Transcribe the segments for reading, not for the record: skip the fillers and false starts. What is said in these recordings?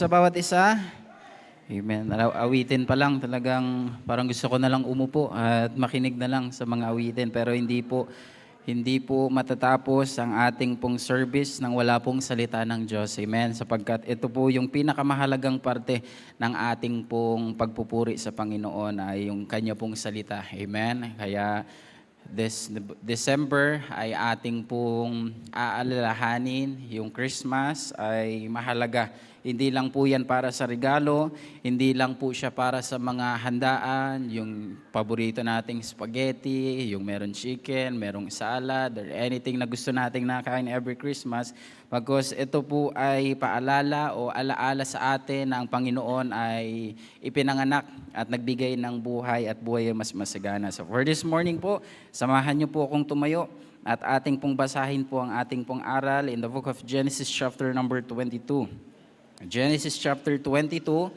Sa bawat isa, amen. Awitin pa lang, talagang parang gusto ko na lang umupo at makinig na lang sa mga awitin. Pero hindi po matatapos ang ating pong service nang wala pong salita ng Diyos. Amen. Sapagkat ito po yung pinakamahalagang parte ng ating pong pagpupuri sa Panginoon ay yung Kanya pong salita. Amen. Kaya this December ay ating pong aalalahanin yung Christmas ay mahalaga. Hindi lang po yan para sa regalo, hindi lang po siya para sa mga handaan, yung paborito nating spaghetti, yung meron chicken, merong salad, or anything na gusto nating nakain every Christmas. Pagkos ito po ay paalala o alaala sa atin na ang Panginoon ay ipinanganak at nagbigay ng buhay at buhay mas masagana. So for this morning po, samahan niyo po akong tumayo at ating pong basahin po ang ating pong aral in the book of Genesis chapter number 22. Genesis chapter 22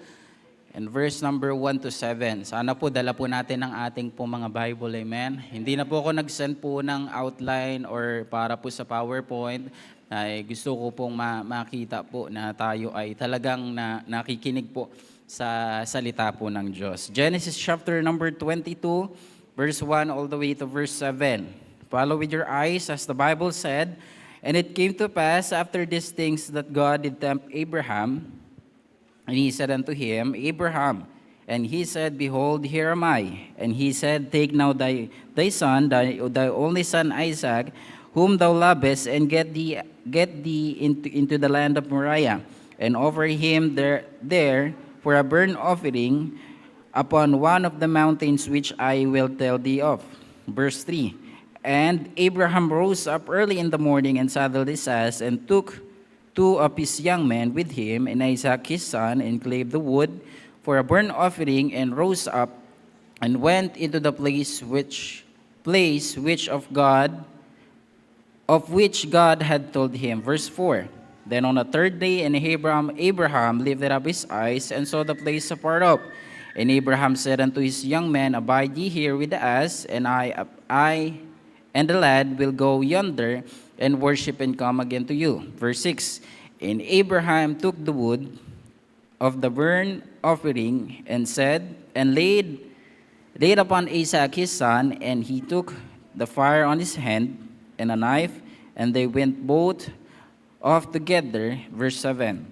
and verse number 1 to 7. Sana po dala po natin ang ating po mga Bible, amen. Hindi na po ako nag-send po ng outline or para po sa PowerPoint. Ay gusto ko pong makita po na tayo ay talagang nakikinig po sa salita po ng Diyos. Genesis chapter number 22, verse 1 all the way to verse 7. Follow with your eyes as the Bible said. And it came to pass after these things that God did tempt Abraham, and he said unto him, Abraham, and he said, Behold, here am I. And he said, Take now thy son, thy only son Isaac, whom thou lovest, and get thee into the land of Moriah, and offer him there for a burnt offering upon one of the mountains which I will tell thee of. Verse 3. And Abraham rose up early in the morning and saddled his ass and took two of his young men with him and Isaac his son and clave the wood for a burnt offering and rose up and went into the place which of which God had told him. Verse 4. Then on the third day and Abraham lifted up his eyes and saw the place afar off. And Abraham said unto his young men, Abide ye here with the ass, and I and the lad will go yonder and worship and come again to you. Verse 6. And Abraham took the wood of the burnt offering and laid upon Isaac his son, and he took the fire on his hand and a knife, and they went both off together. Verse 7.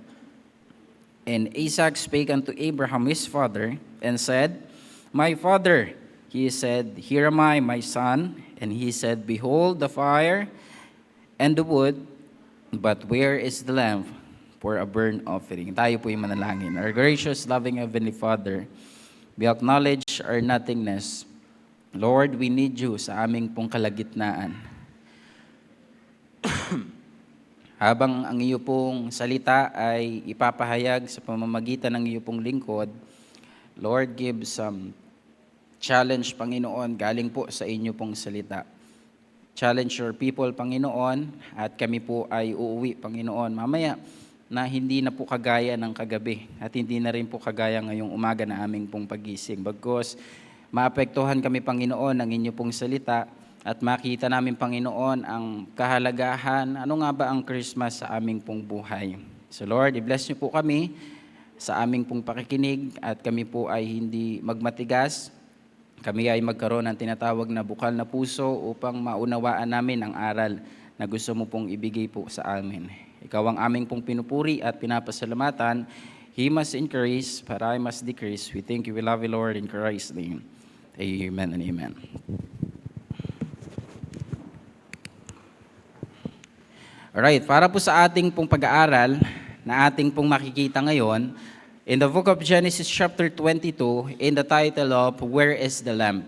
And Isaac spake unto Abraham his father, and said, My father. He said, Here am I, my son. And he said, Behold the fire and the wood, but where is the lamb for a burnt offering? Tayo po'y manalangin. Our gracious, loving Heavenly Father, we acknowledge our nothingness. Lord, we need you sa aming pong kalagitnaan. Habang ang iyo pong salita ay ipapahayag sa pamamagitan ng iyo pong lingkod, Lord, give some challenge, Panginoon, galing po sa inyo pong salita. Challenge your people, Panginoon, at kami po ay uuwi, Panginoon, mamaya na hindi na po kagaya ng kagabi at hindi na rin po kagaya ngayong umaga na aming pong pagising. Bagkus, maapektuhan kami, Panginoon, ng inyo pong salita at makita namin, Panginoon, ang kahalagahan, ano nga ba ang Christmas sa aming pong buhay. So Lord, i-bless niyo po kami sa aming pong pakikinig at kami po ay hindi magmatigas. Kami ay magkaroon ng tinatawag na bukal na puso upang maunawaan namin ang aral na gusto mo pong ibigay po sa amin. Ikaw ang aming pong pinupuri at pinapasalamatan. He must increase, but I must decrease. We thank you, we love you, Lord, in Christ's name. Amen and amen. Alright, para po sa ating pong pag-aaral na ating pong makikita ngayon, in the book of Genesis chapter 22, in the title of Where is the Lamb?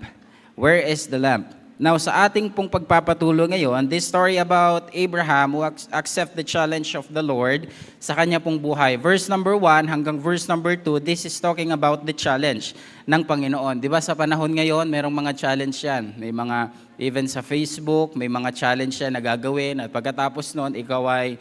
Where is the Lamb? Now, sa ating pong pagpapatuloy ngayon, this story about Abraham who accept the challenge of the Lord sa kanya pong buhay. Verse number 1 hanggang verse number 2, this is talking about the challenge ng Panginoon. Di ba sa panahon ngayon, merong mga challenge yan. May mga, even sa Facebook, may mga challenge yan na gagawin. At pagkatapos noon, ikaw ay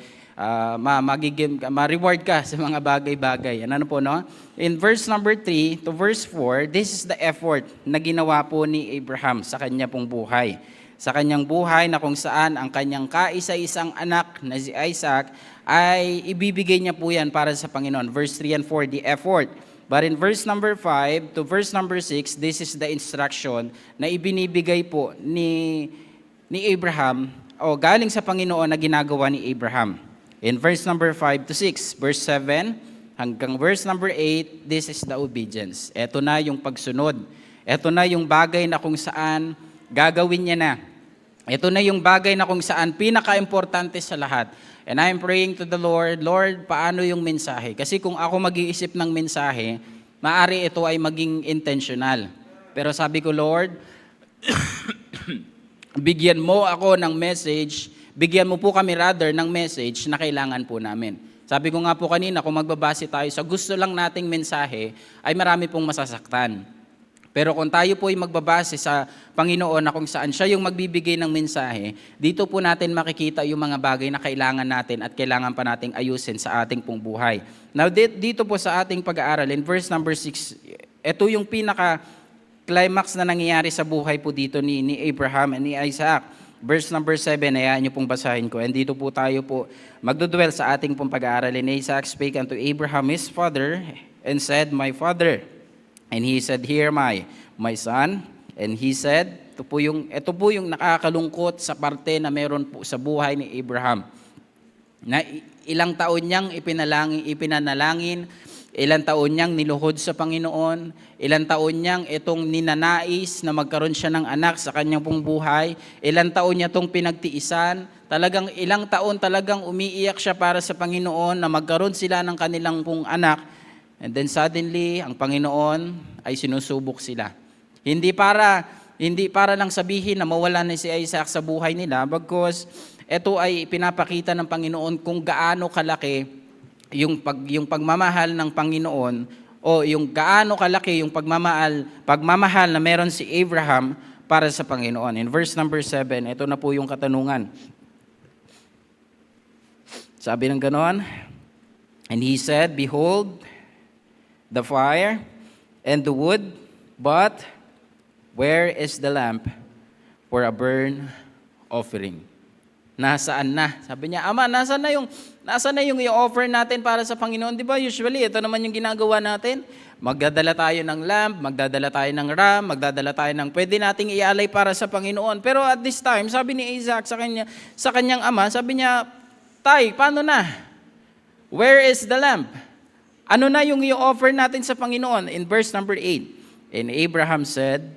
ma-reward ka sa mga bagay-bagay. Ano po, no? In verse number 3 to verse 4, this is the effort na ginawa po ni Abraham sa kanya pong buhay. sa kanyang buhay na kung saan ang kanyang kaisa-isang anak na si Isaac ay ibibigay niya po yan para sa Panginoon. Verse 3 and 4, the effort. But in verse number 5 to verse number 6, this is the instruction na ibinibigay po ni Abraham o galing sa Panginoon na ginagawa ni Abraham. In verse number 5 to 6, verse 7 hanggang verse number 8, this is the obedience. Ito na yung pagsunod. Ito na yung bagay na kung saan gagawin niya na. Ito na yung bagay na kung saan pinaka-importante sa lahat. And I'm praying to the Lord, Lord, paano yung mensahe? Kasi kung ako mag-iisip ng mensahe, maaari ito ay maging intentional. Pero sabi ko, Lord, bigyan mo ako ng message, bigyan mo po kami rather ng message na kailangan po namin. Sabi ko nga po kanina, kung magbabase tayo sa gusto lang nating mensahe, ay marami pong masasaktan. Pero kung tayo po ay magbabase sa Panginoon na kung saan siya yung magbibigay ng mensahe, dito po natin makikita yung mga bagay na kailangan natin at kailangan pa nating ayusin sa ating pong buhay. Now, dito po sa ating pag-aaral, in verse number 6, ito yung pinaka-climax na nangyayari sa buhay po dito ni Abraham and ni Isaac. Verse number 7, hayaan niyo pong basahin ko. And dito po tayo po magdudwell sa ating pong pag-aaral. And Isaac spake unto Abraham his father and said, My father. And he said, Here my son. And he said, ito po yung nakakalungkot sa parte na meron po sa buhay ni Abraham. Na ilang taon niyang ipinanalangin, ilang taon niyang niluhod sa Panginoon, ilang taon niyang itong ninanais na magkaroon siya ng anak sa kanyang pong buhay, ilang taon niya itong pinagtiisan, talagang ilang taon talagang umiiyak siya para sa Panginoon na magkaroon sila ng kanilang pong anak. And then suddenly, ang Panginoon ay sinusubok sila. Hindi para lang sabihin na mawala na si Isaac sa buhay nila, bagkus ito ay pinapakita ng Panginoon kung gaano kalaki yung pagmamahal ng Panginoon o yung gaano kalaki yung pagmamahal na meron si Abraham para sa Panginoon. In verse number 7, ito na po yung katanungan. Sabi ng ganon, and he said, Behold, the fire and the wood, but where is the lamp for a burnt offering? Nasaan na? Sabi niya, Ama, nasaan na yung i-offer natin para sa Panginoon? Di ba usually, ito naman yung ginagawa natin. Magdadala tayo ng lamp, magdadala tayo ng ram, magdadala tayo ng pwede nating ialay para sa Panginoon. Pero at this time, sabi ni Isaac sa kanyang ama, sabi niya, Tay, paano na? Where is the lamp? Ano na yung i-offer natin sa Panginoon? In verse number 8, And Abraham said,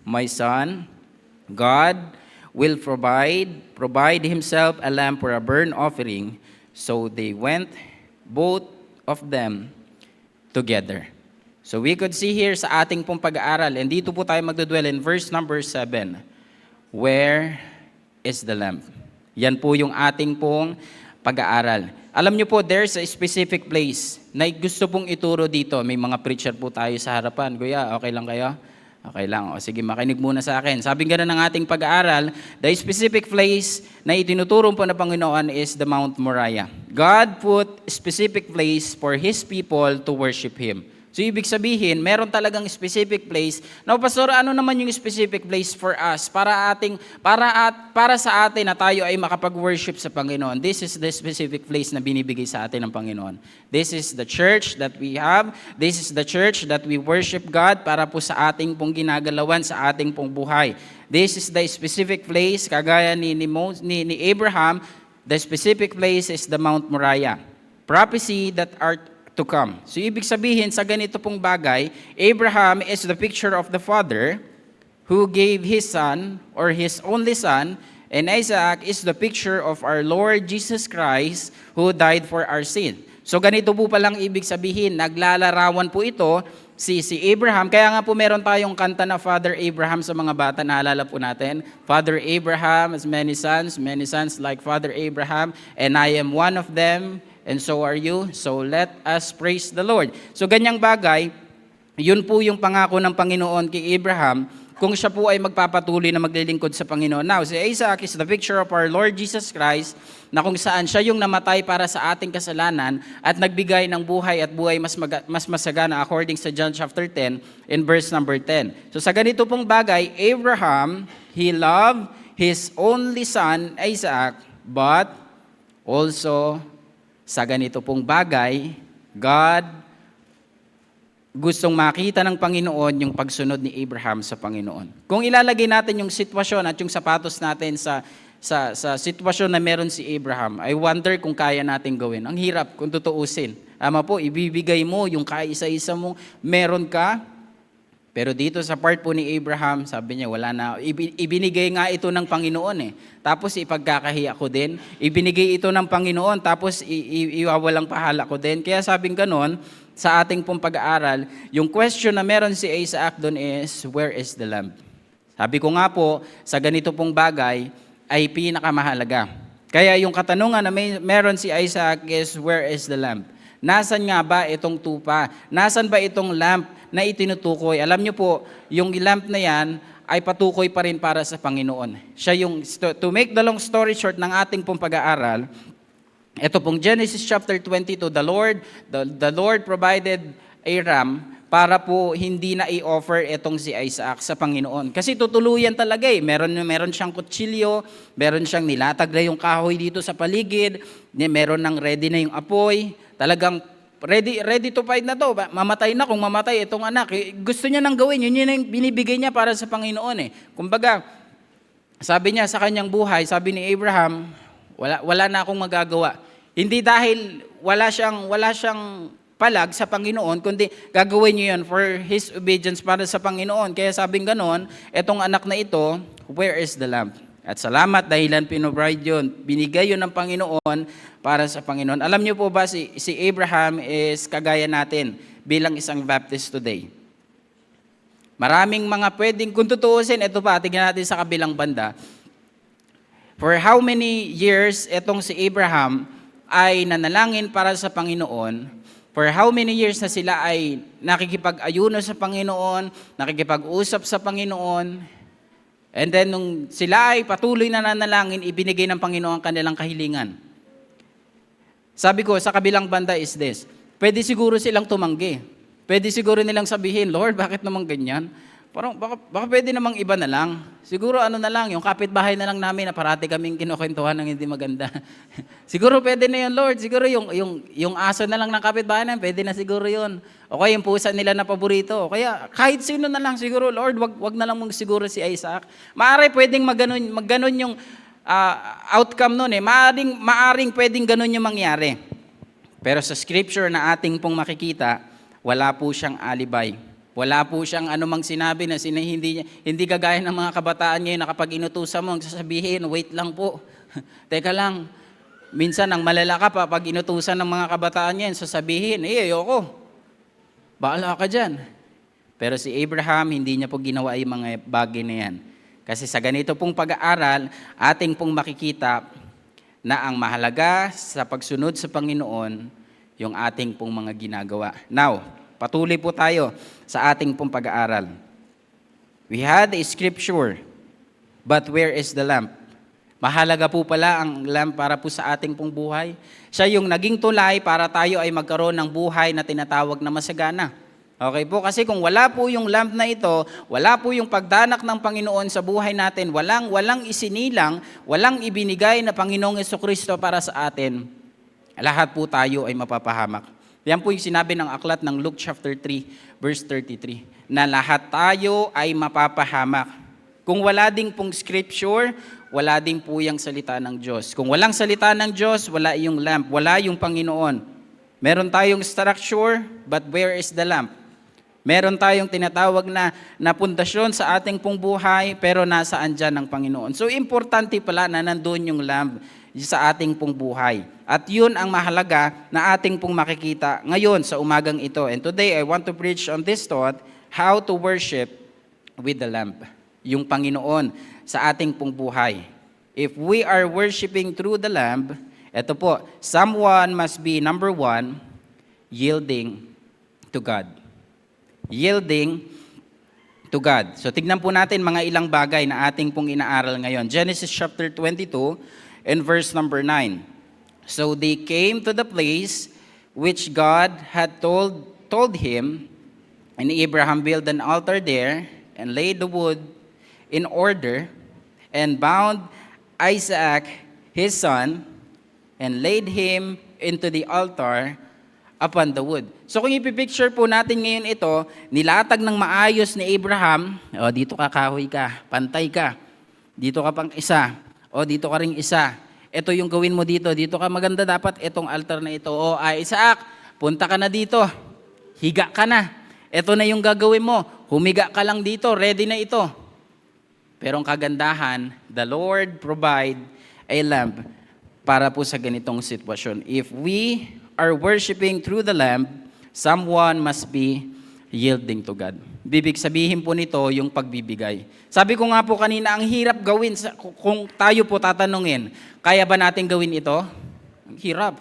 My son, God will provide himself a lamb for a burnt offering. So they went, both of them, together. So we could see here sa ating pong pag-aaral, and dito po tayo magdudwell in verse number 7, Where is the lamb? Yan po yung ating pong pag-aaral. Alam niyo po, there's a specific place na gusto pong ituro dito. May mga preacher po tayo sa harapan. Kuya, okay lang kayo? Okay lang. O sige, makinig muna sa akin. Sabi nga ng ating pag-aaral, the specific place na itinuturo po ng Panginoon is the Mount Moriah. God put specific place for His people to worship Him. So, ibig sabihin, meron talagang specific place. Now, Pastor, ano naman yung specific place for us para sa atin na tayo ay makapag-worship sa Panginoon? This is the specific place na binibigay sa atin ng Panginoon. This is the church that we have. This is the church that we worship God para po sa ating pong ginagalawan, sa ating pong buhay. This is the specific place, kagaya ni Abraham, the specific place is the Mount Moriah. Prophecy that are to come. So, ibig sabihin, sa ganito pong bagay, Abraham is the picture of the father who gave his son, or his only son, and Isaac is the picture of our Lord Jesus Christ who died for our sin. So, ganito po palang ibig sabihin, naglalarawan po ito si Abraham. Kaya nga po meron tayong kanta na Father Abraham sa mga bata, naalala po natin. Father Abraham has many sons like Father Abraham, and I am one of them, and so are you, so let us praise the Lord. So ganyang bagay, yun po yung pangako ng Panginoon kay Abraham kung siya po ay magpapatuloy na maglilingkod sa Panginoon. Now, si Isaac is the picture of our Lord Jesus Christ na kung saan siya yung namatay para sa ating kasalanan at nagbigay ng buhay at buhay mas masagana according sa John chapter 10 in verse number 10. So sa ganito pong bagay, Abraham, he loved, His only son, Isaac, but also sa ganito pong bagay, God gustong makita ng Panginoon yung pagsunod ni Abraham sa Panginoon. Kung ilalagay natin yung sitwasyon at yung sapatos natin sa sitwasyon na meron si Abraham, I wonder kung kaya natin gawin. Ang hirap kung tutuusin. Ama po, ibibigay mo yung kaisa-isa mong meron ka, pero dito sa part po ni Abraham, sabi niya, wala na. Ibinigay nga ito ng Panginoon eh. Tapos ipagkakahiya ko din. Ibinigay ito ng Panginoon, tapos iwawalang pahala ko din. Kaya sabing ganon, sa ating pong pag-aaral, yung question na meron si Isaac doon is, where is the lamb? Sabi ko nga po, sa ganito pong bagay, ay pinakamahalaga. Kaya yung katanungan na meron si Isaac is, where is the lamb? Nasaan nga ba itong tupa? Nasaan ba itong lamp na itinutukoy? Alam niyo po, yung lamp na yan ay patukoy pa rin para sa Panginoon. Siya yung, to make the long story short ng ating pong pag-aaral, ito pong Genesis chapter 22, the Lord provided a ram para po hindi na i-offer itong si Isaac sa Panginoon. Kasi tutuluyan talaga eh. Meron siyang kutsilyo, meron siyang nilatag na yung kahoy dito sa paligid, meron nang ready na yung apoy, talagang ready to fight na to. Mamatay na kung mamatay itong anak. Gusto niya nang gawin, yun yung binibigay niya para sa Panginoon eh. Kumbaga, sabi niya sa kanyang buhay, sabi ni Abraham, wala na akong magagawa. Hindi dahil wala siyang palag sa Panginoon, kundi gagawin niyo yun for his obedience para sa Panginoon. Kaya sabing ganon, etong anak na ito, where is the lamb? At salamat dahilan pinobide yun. Binigay yun ng Panginoon para sa Panginoon. Alam niyo po ba, si Abraham is kagaya natin bilang isang Baptist today. Maraming mga pwedeng, kung tutuusin, ito pa, tingnan natin sa kabilang banda. For how many years itong si Abraham ay nanalangin para sa Panginoon? For how many years na sila ay nakikipag-ayuno sa Panginoon, nakikipag-usap sa Panginoon, and then nung sila ay patuloy na nanalangin, ibinigay ng Panginoon ang kanilang kahilingan. Sabi ko, sa kabilang banda is this, pwede siguro silang tumanggi. Pwede siguro nilang sabihin, Lord, bakit naman ganyan? Parang baka pwede namang iba na lang. Siguro ano na lang, yung kapitbahay na lang namin na parati kaming kinukwentuhan ng hindi maganda. Siguro pwede na yun, Lord. Siguro yung aso na lang ng kapitbahay namin, pwede na siguro yun. O kaya yung pusa nila na paborito. O kaya kahit sino na lang siguro, Lord, wag na lang mong siguro si Isaac. Maaari pwedeng magganon yung outcome nun eh. Maaring pwedeng ganon yung mangyari. Pero sa scripture na ating pong makikita, wala po siyang alibay. Wala po siyang anumang sinabi na hindi kagaya ng mga kabataan ngayon na kapag inutusan mo, sasabihin, wait lang po. Teka lang, minsan ang malala ka pa, pag inutusan ng mga kabataan ngayon, sasabihin, ayoko. Baala ka dyan. Pero si Abraham, hindi niya po ginawa yung mga bagay na yan. Kasi sa ganito pong pag-aaral, ating pong makikita na ang mahalaga sa pagsunod sa Panginoon, yung ating pong mga ginagawa. Now, patuloy po tayo sa ating pong pag-aaral. We had a scripture, but where is the lamp? Mahalaga po pala ang lamp para po sa ating pong buhay. Siya yung naging tulay para tayo ay magkaroon ng buhay na tinatawag na masagana. Okay po, kasi kung wala po yung lamp na ito, wala po yung pagdanak ng Panginoon sa buhay natin, walang isinilang, walang ibinigay na Panginoong Jesucristo para sa atin, lahat po tayo ay mapapahamak. Yan po yung sinabi ng aklat ng Luke chapter 3, verse 33, na lahat tayo ay mapapahamak. Kung wala ding pong scripture, wala ding po yung salita ng Diyos. Kung walang salita ng Diyos, wala yung lamp, wala yung Panginoon. Meron tayong structure, but where is the lamp? Meron tayong tinatawag na pundasyon sa ating pong buhay, pero nasaan dyan ang Panginoon? So, importante pala na nandun yung lamp sa ating pong buhay. At yun ang mahalaga na ating pong makikita ngayon sa umagang ito. And today, I want to preach on this thought, how to worship with the lamp. Yung Panginoon sa ating pong buhay. If we are worshiping through the lamp, ito po, someone must be, number one, yielding to God. Yielding to God. So tignan po natin mga ilang bagay na ating pong inaaral ngayon. Genesis chapter 22 and verse number 9. So they came to the place which God had told him, and Abraham built an altar there and laid the wood in order, and bound Isaac, his son, and laid him into the altar upon the wood. So kung ipipicture po natin ngayon ito, nilatag ng maayos ni Abraham, o dito ka, kahoy ka, pantay ka, dito ka pang isa, o dito ka ring isa, ito yung gawin mo dito, dito ka maganda dapat itong altar na ito, o Isaac, punta ka na dito, higa ka na, ito na yung gagawin mo, humiga ka lang dito, ready na ito. Pero ang kagandahan, the Lord provide a lamb para po sa ganitong sitwasyon. If we are worshiping through the lamb, someone must be yielding to God. Bibig sabihin po nito yung pagbibigay. Sabi ko nga po kanina, ang hirap gawin, kung tayo po tatanungin, kaya ba natin gawin ito? Ang hirap.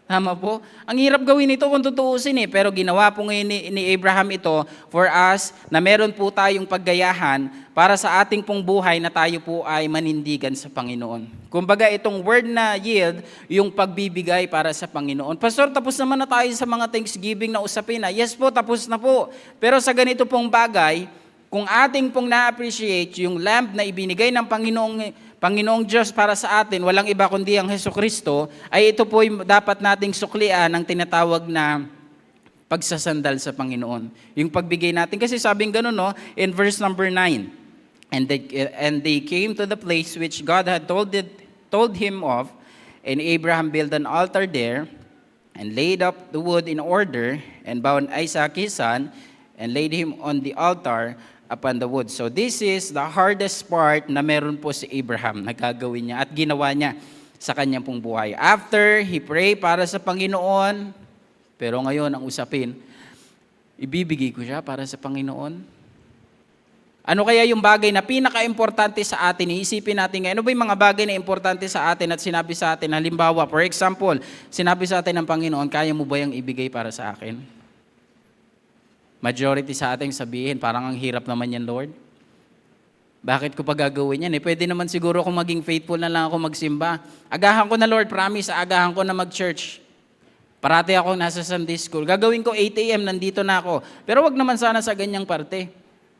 Tama po? Ang hirap gawin ito kung tutuusin pero ginawa po ngayon ni Abraham ito for us na meron po tayong paggayahan para sa ating pong buhay na tayo po ay manindigan sa Panginoon. Kumbaga itong word na yield, yung pagbibigay para sa Panginoon. Pastor, tapos naman na tayo sa mga Thanksgiving na usapin na. Yes po, tapos na po. Pero sa ganito pong bagay, kung ating pong na-appreciate yung lamb na ibinigay ng Panginoong Diyos para sa atin, walang iba kundi ang Hesukristo, ay ito po dapat nating suklian ang tinatawag na pagsasandal sa Panginoon. Yung pagbigay natin. Kasi sabing gano'n, no, in verse number 9, and they came to the place which God had told him of, and Abraham built an altar there, and laid up the wood in order, and bound Isaac his son, and laid him on the altar upon the wood. So this is the hardest part na meron po si Abraham na gagawin niya at ginawa niya sa kanyang pong buhay. After he pray para sa Panginoon, pero ngayon ang usapin, ibibigay ko siya para sa Panginoon. Ano kaya yung bagay na pinaka-importante sa atin? Iisipin natin ngayon, ano ba yung mga bagay na importante sa atin at sinabi sa atin? Halimbawa, for example, sinabi sa atin ng Panginoon, kaya mo ba yung ibigay para sa akin? Majority sa ating sabihin, parang ang hirap naman yan, Lord. Bakit ko pa gagawin yan? Pwede naman siguro kung maging faithful na lang ako magsimba. Agahan ko na, Lord, promise, agahan ko na mag-church. Parati ako nasa Sunday school. Gagawin ko 8 a.m., nandito na ako. Pero wag naman sana sa ganyang parte.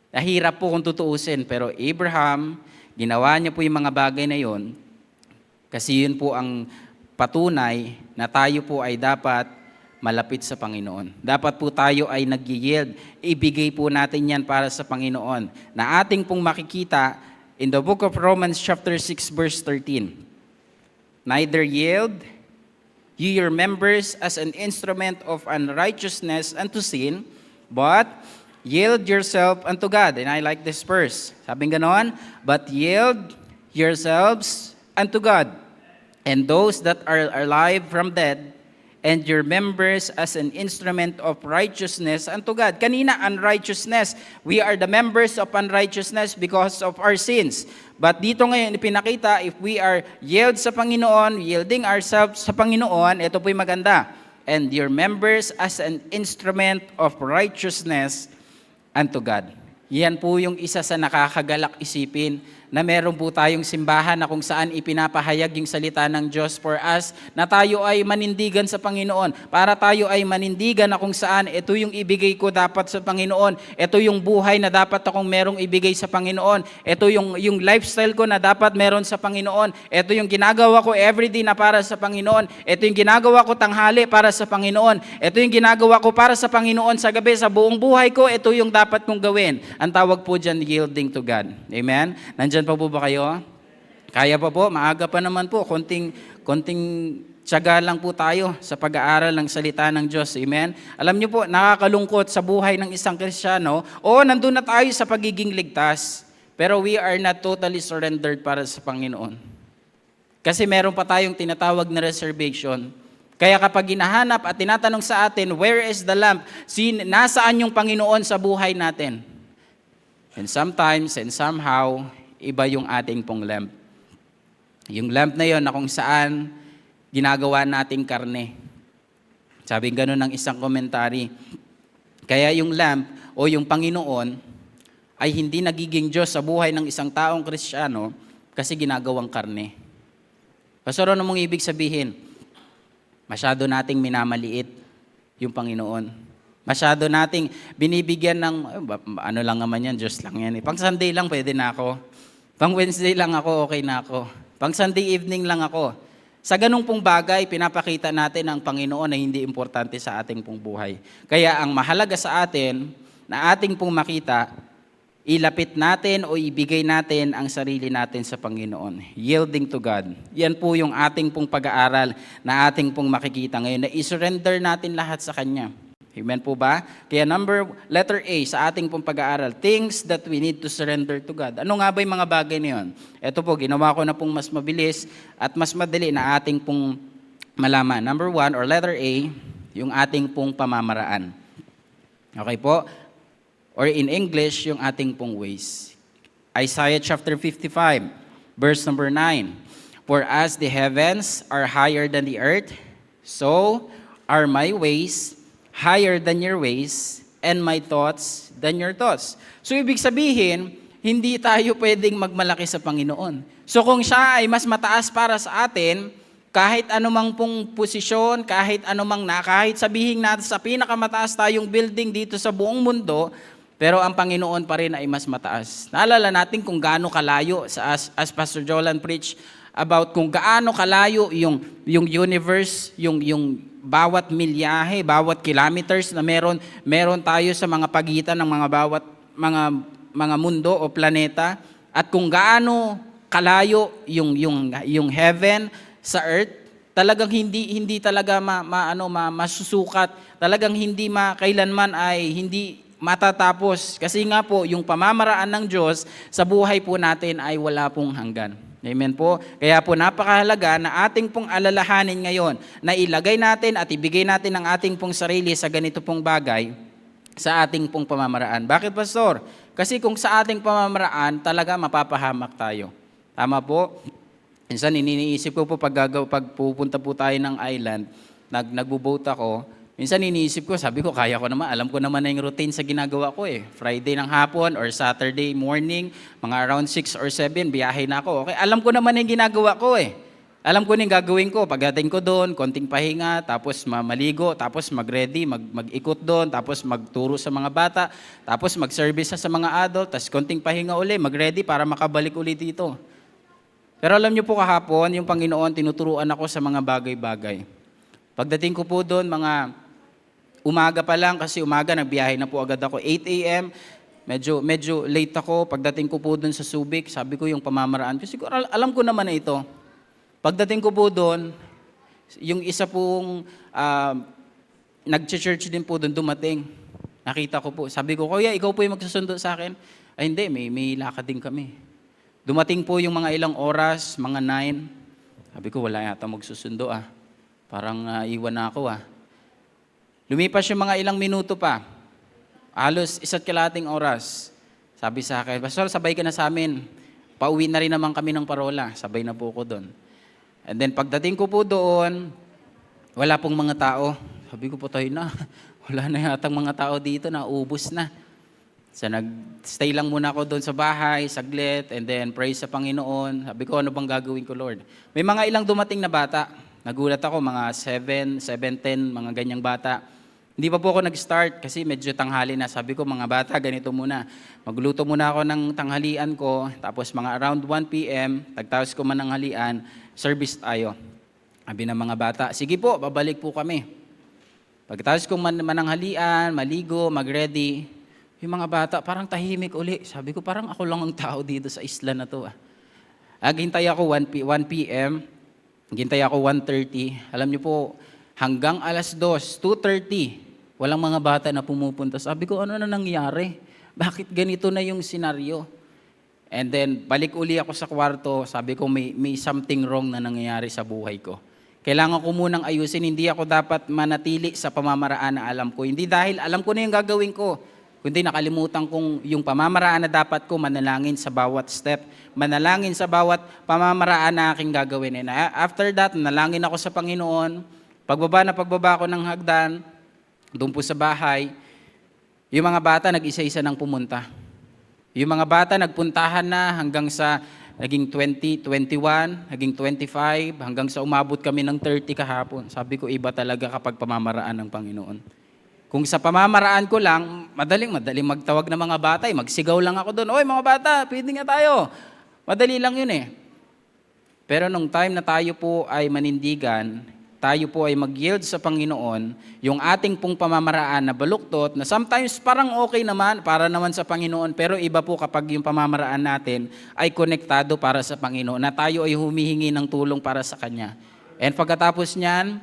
Nahirap po kung tutuusin. Pero Abraham, ginawa niya po yung mga bagay na yon kasi yun po ang patunay na tayo po ay dapat malapit sa Panginoon. Dapat po tayo ay nag-yield. Ibigay po natin yan para sa Panginoon. Na ating pong makikita in the book of Romans chapter 6 verse 13. Neither yield ye your members as an instrument of unrighteousness unto sin, but yield yourself unto God. And I like this verse. Sabing ganon, but yield yourselves unto God. And those that are alive from dead, and your members as an instrument of righteousness unto God. Kanina, unrighteousness. We are the members of unrighteousness because of our sins. But dito ngayon, ipinakita, if we are yield sa Panginoon, yielding ourselves sa Panginoon, ito po'y maganda. And your members as an instrument of righteousness unto God. Yan po yung isa sa nakakagalak isipin na meron po tayong simbahan na kung saan ipinapahayag yung salita ng Diyos for us na tayo ay manindigan sa Panginoon. Para tayo ay manindigan na kung saan ito yung ibigay ko dapat sa Panginoon. Ito yung buhay na dapat akong merong ibigay sa Panginoon. Ito yung lifestyle ko na dapat meron sa Panginoon. Ito yung ginagawa ko everyday na para sa Panginoon. Ito yung ginagawa ko tanghali para sa Panginoon. Ito yung ginagawa ko para sa Panginoon sa gabi. Sa buong buhay ko, ito yung dapat kong gawin. Ang tawag po dyan, yielding to God. Amen? Nandyan pa po ba kayo? Kaya pa po, maaga pa naman po. Konting tiyaga lang po tayo sa pag-aaral ng salita ng Diyos. Amen? Alam niyo po, nakakalungkot sa buhay ng isang Kristiyano, nandun na tayo sa pagiging ligtas, pero we are not totally surrendered para sa Panginoon. Kasi meron pa tayong tinatawag na reservation. Kaya kapag hinahanap at tinatanong sa atin, where is the lamp? Nasaan yung Panginoon sa buhay natin? And sometimes and somehow, iba yung ating pong lamp. Yung lamp na yon na kung saan ginagawa nating karne. Sabi gano'n ng isang komentary. Kaya yung lamp o yung Panginoon ay hindi nagiging Diyos sa buhay ng isang taong Kristiyano kasi ginagawang karne. Pastor, ano mong ibig sabihin? Masyado nating minamaliit yung Panginoon. Masyado nating binibigyan ng, ano lang naman yan, Diyos lang yan. Pang Sunday lang pwede na ako. Pang Wednesday lang ako, okay na ako. Pang Sunday evening lang ako. Sa ganung pong bagay, pinapakita natin ang Panginoon na hindi importante sa ating pong buhay. Kaya ang mahalaga sa atin na ating pong makita, ilapit natin o ibigay natin ang sarili natin sa Panginoon. Yielding to God. Yan po yung ating pong pag-aaral na ating pong makikita ngayon, na isurrender natin lahat sa Kanya. Amen po ba? Kaya letter A sa ating pong pag-aaral, things that we need to surrender to God. Ano nga ba yung mga bagay na yun? Ito po, ginawa ko na pong mas mabilis at mas madali na ating pong malaman. Number 1, or letter A, yung ating pong pamamaraan. Okay po? Or in English, yung ating pong ways. Isaiah chapter 55, verse number 9. For as the heavens are higher than the earth, so are my ways higher than your ways, and my thoughts than your thoughts. So ibig sabihin, hindi tayo pwedeng magmalaki sa Panginoon. So kung siya ay mas mataas para sa atin, kahit anumang pong posisyon, kahit sabihin natin sa pinakamataas tayong building dito sa buong mundo, pero ang Panginoon pa rin ay mas mataas. Naalala natin kung gaano kalayo, as Pastor Jolan preach about kung gaano kalayo yung universe, yung bawat milyahe, bawat kilometers na meron tayo sa mga pagitan ng mga bawat mga mundo o planeta, at kung gaano kalayo yung heaven sa earth, talagang hindi talaga masusukat, talagang hindi kailanman ay hindi matatapos. Kasi nga po, yung pamamaraan ng Diyos sa buhay po natin ay wala pong hanggan. Amen po. Kaya po napakahalaga na ating pong alalahanin ngayon na ilagay natin at ibigay natin ang ating pong sarili sa ganito pong bagay sa ating pong pamamaraan. Bakit, Pastor? Kasi kung sa ating pamamaraan, talaga mapapahamak tayo. Tama po? Minsan iniisip ko po pag pupunta po tayo ng island, nagbo-boat ako, minsan iniisip ko, sabi ko, kaya ko naman, alam ko naman na yung routine sa ginagawa ko eh. Friday ng hapon or Saturday morning, mga around 6 or 7, biyahe na ako. Okay, alam ko naman na yung ginagawa ko eh. Alam ko na yung gagawin ko. Pagdating ko doon, konting pahinga, tapos maligo, tapos mag-ready, mag-ikot doon, tapos magturo sa mga bata, tapos mag-service sa mga adult, tapos konting pahinga uli, mag-ready para makabalik uli dito. Pero alam niyo po kahapon, yung Panginoon, tinuturuan ako sa mga bagay-bagay. Pagdating ko po doon, umaga pa lang, kasi umaga nagbiyahe na po agad ako. 8 a.m., medyo late ako. Pagdating ko po doon sa Subic, sabi ko yung pamamaraan ko, siguro alam ko naman na ito. Pagdating ko po doon, yung isa pong nag-church din po doon, dumating. Nakita ko po. Sabi ko, Kuya, ikaw po yung magsusundo sa akin? Ay hindi, may lakad din kami. Dumating po yung mga ilang oras, mga 9. Sabi ko, wala yata magsusundo ah. Parang iwan na ako ah. Lumipas yung mga ilang minuto pa. Halos 1 kalahating oras. Sabi sa akin, Pastor, sabay ka na sa amin. Pauwi na rin naman kami ng Parola. Sabay na po ko doon. And then pagdating ko po doon, wala pong mga tao. Sabi ko, patay na. Wala na yatang mga tao dito, naubos na. So nag-stay lang muna ako doon sa bahay, saglit, and then pray sa Panginoon. Sabi ko, ano bang gagawin ko, Lord? May mga ilang dumating na bata. Nagulat ako, mga 7, 10, mga ganyang bata. Hindi pa po ako nag-start kasi medyo tanghali na. Sabi ko, mga bata, ganito muna. Magluto muna ako ng tanghalian ko, tapos mga around 1 p.m., tagtaos ko man ng halian, service tayo. Sabi ng mga bata, sige po, babalik po kami. Pagtaos ko man ng halian, maligo, mag-ready, yung mga bata parang tahimik uli. Sabi ko, parang ako lang ang tao dito sa isla na to. Hintay ako 1 p.m., hintay ako 1:30. Alam niyo po, hanggang alas 2, 2:30, walang mga bata na pumupunta. Sabi ko, ano na nangyari? Bakit ganito na yung senaryo? And then, balik uli ako sa kwarto. Sabi ko, may something wrong na nangyayari sa buhay ko. Kailangan ko munang ayusin. Hindi ako dapat manatili sa pamamaraan na alam ko. Hindi dahil alam ko na yung gagawin ko, kundi nakalimutan kong yung pamamaraan na dapat ko manalangin sa bawat step, manalangin sa bawat pamamaraan na aking gagawin. And after that, nalangin ako sa Panginoon. Pagbaba ko ng hagdan, doon po sa bahay, yung mga bata nag-isa-isa nang pumunta. Yung mga bata nagpuntahan na hanggang sa naging 20, 21, naging 25, hanggang sa umabot kami ng 30 kahapon. Sabi ko, iba talaga kapag pamamaraan ng Panginoon. Kung sa pamamaraan ko lang, madaling magtawag ng mga bata, magsigaw lang ako doon, oy mga bata, pwede nga tayo. Madali lang yun eh. Pero nung time na tayo po ay manindigan, tayo po ay mag-yield sa Panginoon, yung ating pong pamamaraan na baluktot, na sometimes parang okay naman, para naman sa Panginoon, pero iba po kapag yung pamamaraan natin ay konektado para sa Panginoon, na tayo ay humihingi ng tulong para sa Kanya. And pagkatapos niyan,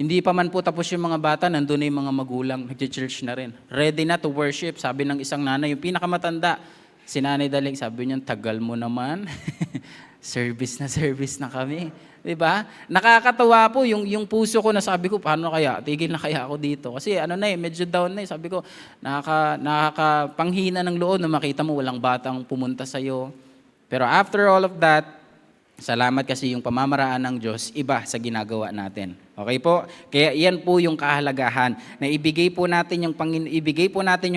hindi pa man po tapos yung mga bata, nandun na yung mga magulang, nag-church na rin. Ready na to worship, sabi ng isang nanay, yung pinakamatanda, si Nanay Daling, sabi niya, tagal mo naman. Service na kami. Diba? Nakakatawa po yung puso ko na sabi ko, paano kaya? Tigil na kaya ako dito? Kasi medyo down na eh. Sabi ko, nakakapanghina ng loob na makita mo walang batang pumunta sa'yo. Pero after all of that, salamat kasi yung pamamaraan ng Diyos, iba sa ginagawa natin. Okay po? Kaya iyan po yung kahalagahan na ibigay po natin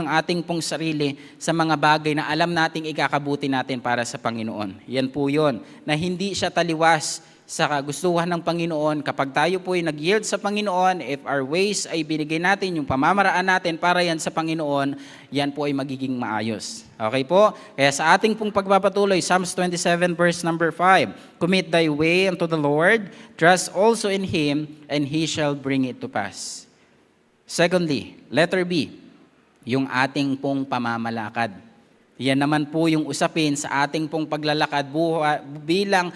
yung ating pong sarili sa mga bagay na alam nating ikakabuti natin para sa Panginoon. Yan po yun. Na hindi siya taliwas sa kagustuhan ng Panginoon. Kapag tayo po ay nag-yield sa Panginoon, if our ways ay binigay natin, yung pamamaraan natin para yan sa Panginoon, yan po ay magiging maayos. Okay po? Kaya sa ating pong pagpapatuloy, Psalms 27 verse number 5, commit thy way unto the Lord, trust also in Him, and He shall bring it to pass. Secondly, letter B, yung ating pong pamamalakad. Yan naman po yung usapin sa ating pong paglalakad bilang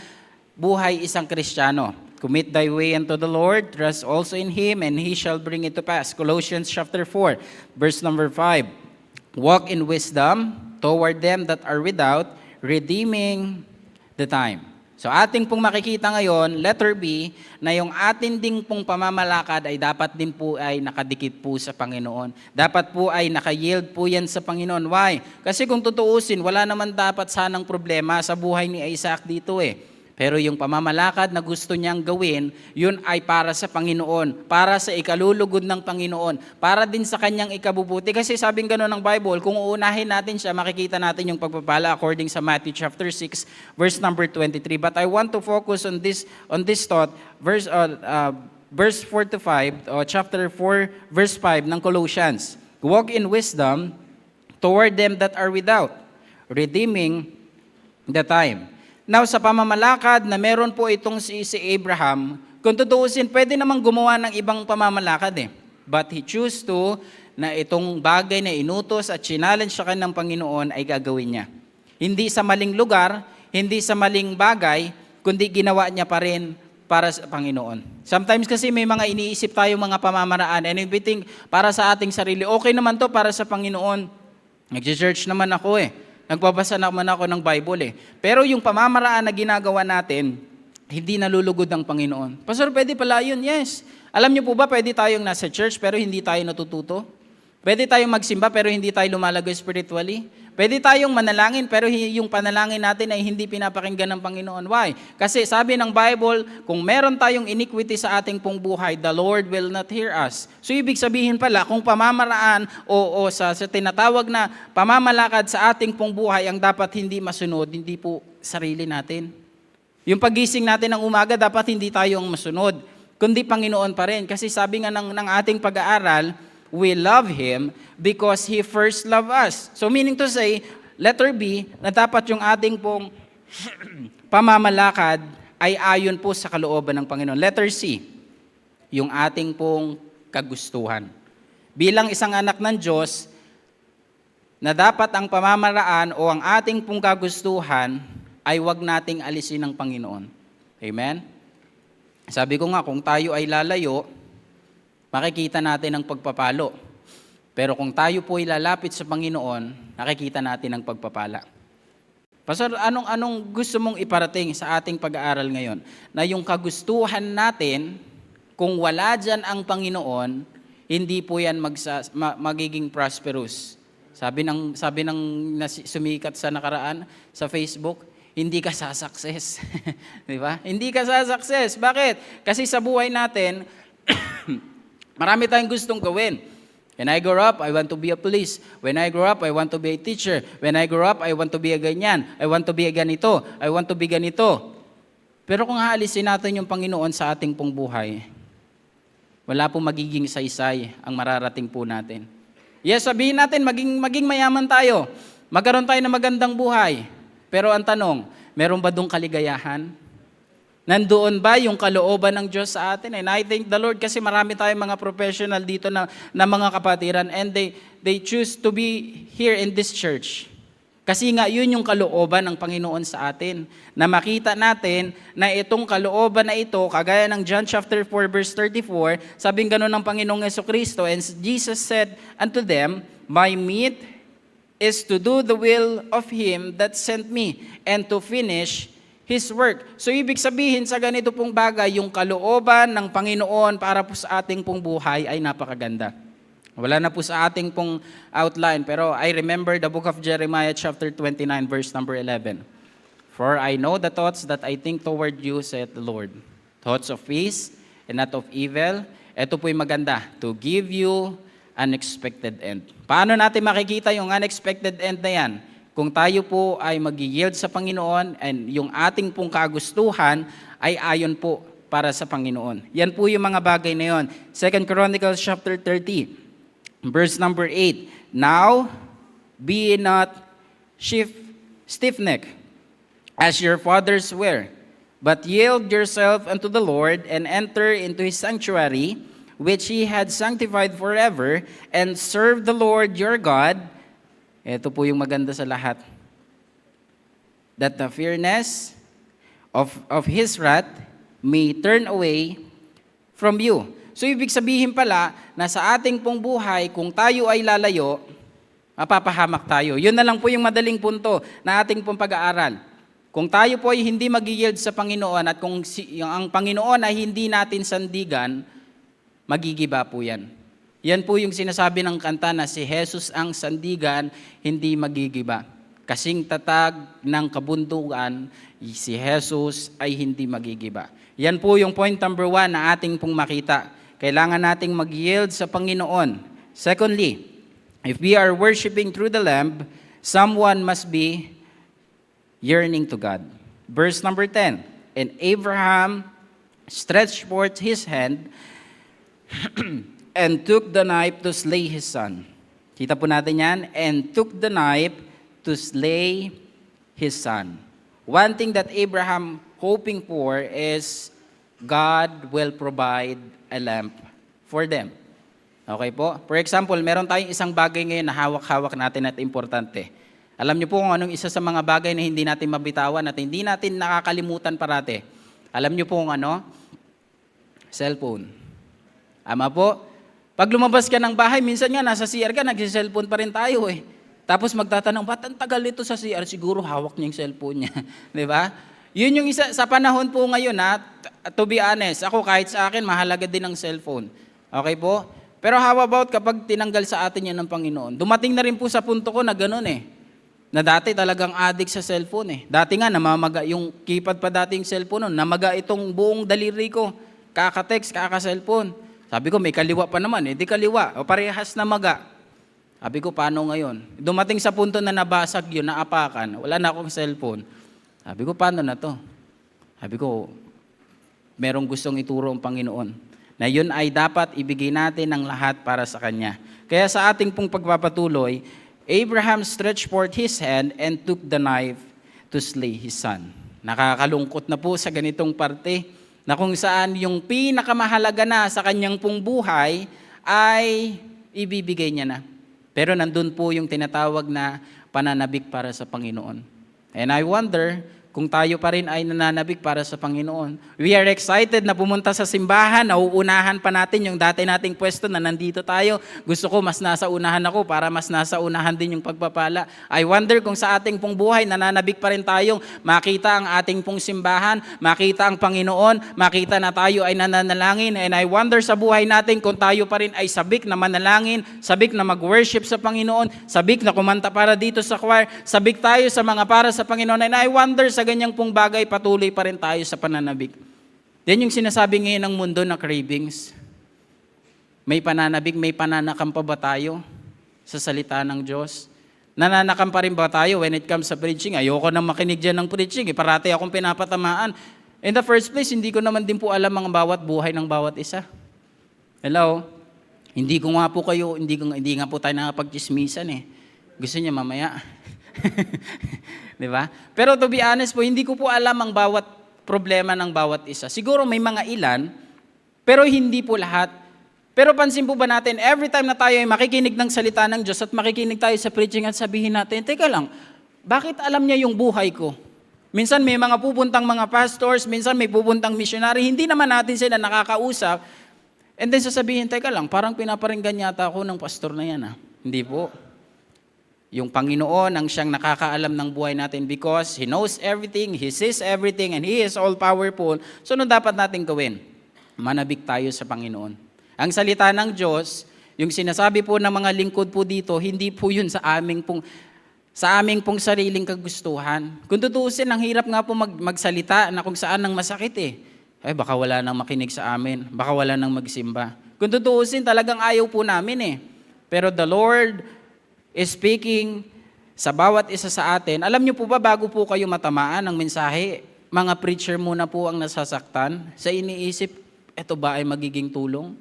buhay isang Kristiyano. Commit thy way unto the Lord, trust also in Him, and He shall bring it to pass. Colossians chapter 4, verse number 5. Walk in wisdom toward them that are without, redeeming the time. So ating pong makikita ngayon, letter B, na yung atin ding pong pamamalakad ay dapat din po ay nakadikit po sa Panginoon. Dapat po ay nakayield po yan sa Panginoon. Why? Kasi kung tutuusin, wala naman dapat sanang problema sa buhay ni Isaac dito eh. Pero yung pamamalakad na gusto niyang gawin, yun ay para sa Panginoon, para sa ikalulugod ng Panginoon, para din sa kanyang ikabubuti. Kasi sabing gano'n ng Bible, kung uunahin natin siya, makikita natin yung pagpapala according sa Matthew chapter 6, verse number 23. But I want to focus on this thought, verse 4 to 5, chapter 4, verse 5 ng Colossians. Walk in wisdom toward them that are without, redeeming the time. Now, sa pamamalakad na meron po itong si Abraham, kung tutuusin, pwede namang gumawa ng ibang pamamalakad eh. But he chose to, na itong bagay na inutos at challenge sa kanyang Panginoon ay gagawin niya. Hindi sa maling lugar, hindi sa maling bagay, kundi ginawa niya pa rin para sa Panginoon. Sometimes kasi may mga iniisip tayo mga pamamaraan, and everything para sa ating sarili. Okay naman to para sa Panginoon. Nag-church naman ako eh. Nagbabasa naman ako ng Bible eh. Pero yung pamamaraan na ginagawa natin, hindi nalulugod ng Panginoon. Pastor, pwede pala yun? Yes. Alam niyo po ba, pwede tayong nasa church pero hindi tayo natututo? Pwede tayong magsimba pero hindi tayo lumalago spiritually? Pwede tayong manalangin pero yung panalangin natin ay hindi pinapakinggan ng Panginoon. Why? Kasi sabi ng Bible, kung meron tayong iniquity sa ating pong buhay, the Lord will not hear us. So ibig sabihin pala, kung pamamaraan o sa tinatawag na pamamalakad sa ating pong buhay ang dapat hindi masunod, hindi po sarili natin. Yung pagising natin ng umaga, dapat hindi tayo ang masunod, kundi Panginoon pa rin. Kasi sabi nga ng ating pag-aaral, we love Him because He first loved us. So meaning to say, letter B, na dapat yung ating pong pamamalakad ay ayon po sa kalooban ng Panginoon. Letter C, yung ating pong kagustuhan. Bilang isang anak ng Diyos, na dapat ang pamamaraan o ang ating pong kagustuhan ay wag nating alisin ng Panginoon. Amen? Sabi ko nga, kung tayo ay lalayo, makikita natin ang pagpapalo. Pero kung tayo po ilalapit sa Panginoon, nakikita natin ang pagpapala. Pastor, anong gusto mong iparating sa ating pag-aaral ngayon? Na yung kagustuhan natin, kung wala dyan ang Panginoon, hindi po yan magiging prosperous. Sabi ng sumikat sa nakaraan sa Facebook, hindi ka sasucess. Di ba? Hindi ka sasucess. Bakit? Kasi sa buhay natin, marami tayong gustong gawin. When I grow up, I want to be a police. When I grow up, I want to be a teacher. When I grow up, I want to be a ganyan. I want to be a ganito. I want to be ganito. Pero kung haalisin natin yung Panginoon sa ating pong buhay, wala pong magiging saysay ang mararating po natin. Yes, sabihin natin, maging mayaman tayo. Magkaroon tayo ng magandang buhay. Pero ang tanong, Meron ba dong kaligayahan? Nandoon ba yung kalooban ng Diyos sa atin? And I thank the Lord kasi marami tayong mga professional dito na mga kapatiran, and they choose to be here in this church. Kasi nga yun yung kalooban ng Panginoon sa atin. Na makita natin na itong kalooban na ito, kagaya ng John chapter 4 verse 34, sabing gano'n ng Panginoong Jesucristo, and Jesus said unto them, my meat is to do the will of Him that sent me, and to finish His work. So ibig sabihin sa ganito pong bagay, yung kalooban ng Panginoon para po sa ating pong buhay ay napakaganda. Wala na po sa ating pong outline, pero I remember the book of Jeremiah chapter 29 verse number 11. For I know the thoughts that I think toward you, saith the Lord. Thoughts of peace and not of evil. Ito po'y maganda, to give you unexpected end. Paano natin makikita yung unexpected end na yan? Kung tayo po ay mag-yield sa Panginoon and yung ating pong kagustuhan ay ayon po para sa Panginoon. Yan po yung mga bagay na yon. 2 Chronicles chapter 30. Verse number 8, now be not stiff-necked, as your fathers were, but yield yourself unto the Lord, and enter into His sanctuary, which He had sanctified forever, and serve the Lord your God. Ito po yung maganda sa lahat. That the fierceness of His wrath may turn away from you. So ibig sabihin pala na sa ating pong buhay, kung tayo ay lalayo, mapapahamak tayo. Yun na lang po yung madaling punto na ating pong pag-aaral. Kung tayo po ay hindi mag-yield sa Panginoon at kung ang Panginoon ay hindi natin sandigan, magigiba po yan. Yan po yung sinasabi ng kanta na si Jesus ang sandigan, hindi magigiba. Kasing tatag ng kabundukan, si Jesus ay hindi magigiba. Yan po yung point number 1 na ating pong makita. Kailangan nating mag-yield sa Panginoon. Secondly, if we are worshiping through the Lamb, someone must be yearning to God. Verse number 10, and Abraham stretched forth his hand and took the knife to slay his son. Kita po natin yan, and took the knife to slay his son. One thing that Abraham hoping for is God will provide a lamp for them. Okay po? For example, meron tayong isang bagay ngayon na hawak-hawak natin at importante. Alam niyo po kung anong isa sa mga bagay na hindi natin mabitawan at hindi natin nakakalimutan parate. Alam niyo po kung ano? Cellphone. Ama po, pag lumabas ka ng bahay, minsan nga nasa CR ka, nagsi-cellphone pa rin tayo eh. Tapos magtatanong, ba't ang tagal nito sa CR? Siguro hawak niya yung cellphone niya. Di ba? Yun yung isa, sa panahon po ngayon to be honest, ako kahit sa akin, mahalaga din ang cellphone. Okay po? Pero how about kapag tinanggal sa atin yan ng Panginoon? Dumating na rin po sa punto ko na ganun eh. Na dati talagang addict sa cellphone eh. Dati nga, namamaga, yung keypad pa dati yung cellphone nun, namaga itong buong daliri ko. Kaka-text, kaka-cellphone. Sabi ko, may kaliwa pa naman eh. Di kaliwa. O parehas na maga. Sabi ko, paano ngayon? Dumating sa punto na nabasag yun, naapakan, wala na akong cellphone. Sabi ko, paano na to? Sabi ko, merong gustong ituro ang Panginoon. Na yun ay dapat ibigay natin ng lahat para sa Kanya. Kaya sa ating pong pagpapatuloy, Abraham stretched forth his hand and took the knife to slay his son. Nakakalungkot na po sa ganitong parte na kung saan yung pinakamahalaga na sa kanyang pong buhay ay ibibigay niya na. Pero nandun po yung tinatawag na pananabik para sa Panginoon. And I wonder kung tayo pa rin ay nananabik para sa Panginoon. We are excited na pumunta sa simbahan, nauunahan pa natin yung dati nating pwesto na nandito tayo. Gusto ko mas nasa unahan ako para mas nasa unahan din yung pagpapala. I wonder kung sa ating pong buhay, nananabik pa rin tayong makita ang ating pong simbahan, makita ang Panginoon, makita na tayo ay nananalangin. And I wonder sa buhay natin kung tayo pa rin ay sabik na manalangin, sabik na mag-worship sa Panginoon, sabik na kumanta para dito sa choir, sabik tayo sa mga para sa Panginoon. And I wonder sa ganyang pong bagay, patuloy pa rin tayo sa pananabik. Yan yung sinasabi ngayon ng mundo na cravings. May pananabik, may pananakam pa ba tayo sa salita ng Diyos? Nananakam pa rin ba tayo when it comes sa preaching? Ayoko nang makinig dyan ng preaching. Parati akong pinapatamaan. In the first place, hindi ko naman din po alam ang bawat buhay ng bawat isa. Hello? Hindi nga po tayo nakapag-chismisan eh. Gusto niya mamaya. Di ba? Pero to be honest po, hindi ko po alam ang bawat problema ng bawat isa. Siguro may mga ilan, pero hindi po lahat. Pero pansin po ba natin, every time na tayo ay makikinig ng salita ng Diyos at makikinig tayo sa preaching at sabihin natin, teka lang, bakit alam niya yung buhay ko? Minsan may mga pupuntang mga pastors, minsan may pupuntang missionary, hindi naman natin sila nakakausap. And then sasabihin, teka lang, parang pinaparinggan yata ako ng pastor na yan. Hindi po. Yung Panginoon ang siyang nakakaalam ng buhay natin because He knows everything, He sees everything, and He is all-powerful. So ano dapat natin gawin? Manabik tayo sa Panginoon. Ang salita ng Diyos, yung sinasabi po ng mga lingkod po dito, hindi po yun sa aming pong sariling kagustuhan. Kung tutuusin, ang hirap nga po magsalita na kung saan nang masakit eh. Ay, baka wala nang makinig sa amin. Baka wala nang magsimba. Kung tutuusin, talagang ayaw po namin eh. Pero the Lord is speaking sa bawat isa sa atin. Alam niyo po ba, bago po kayo matamaan ng mensahe, mga preacher muna po ang nasasaktan sa iniisip, eto ba ay magiging tulong?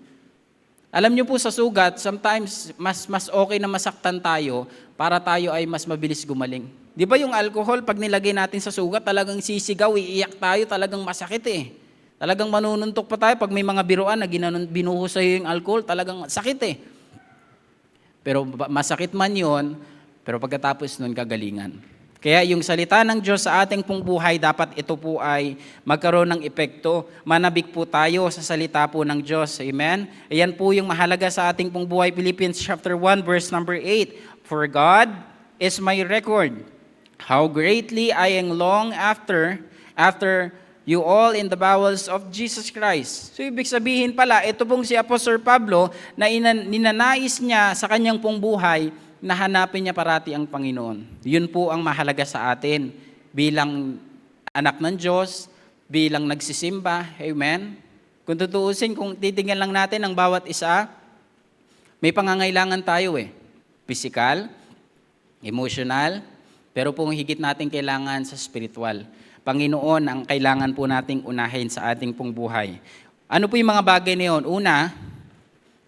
Alam niyo po sa sugat, sometimes mas okay na masaktan tayo para tayo ay mas mabilis gumaling. Di ba yung alcohol, pag nilagay natin sa sugat, talagang sisigaw, iiyak tayo, talagang masakit eh. Talagang manununtok pa tayo pag may mga biruan na binuhos sa'yo yung alcohol, talagang sakit eh. Pero masakit man yon, pero pagkatapos nun kagalingan. Kaya yung salita ng Diyos sa ating pong buhay, dapat ito po ay magkaroon ng epekto. Manabik po tayo sa salita po ng Diyos. Amen? Ayan po yung mahalaga sa ating pong buhay. Philippians chapter 1, verse number 8. For God is my record, how greatly I am long after you all in the bowels of Jesus Christ. So ibig sabihin pala, ito pong si Apostol Pablo na ninanais niya sa kanyang pong buhay na hanapin niya parati ang Panginoon. Yun po ang mahalaga sa atin bilang anak ng Diyos, bilang nagsisimba. Amen? Kung tutuusin, kung titingnan lang natin ang bawat isa, may pangangailangan tayo eh. Physical, emotional, pero kung higit natin kailangan sa spiritual. Panginoon ang kailangan po nating unahin sa ating pong buhay. Ano po yung mga bagay na yun? Una,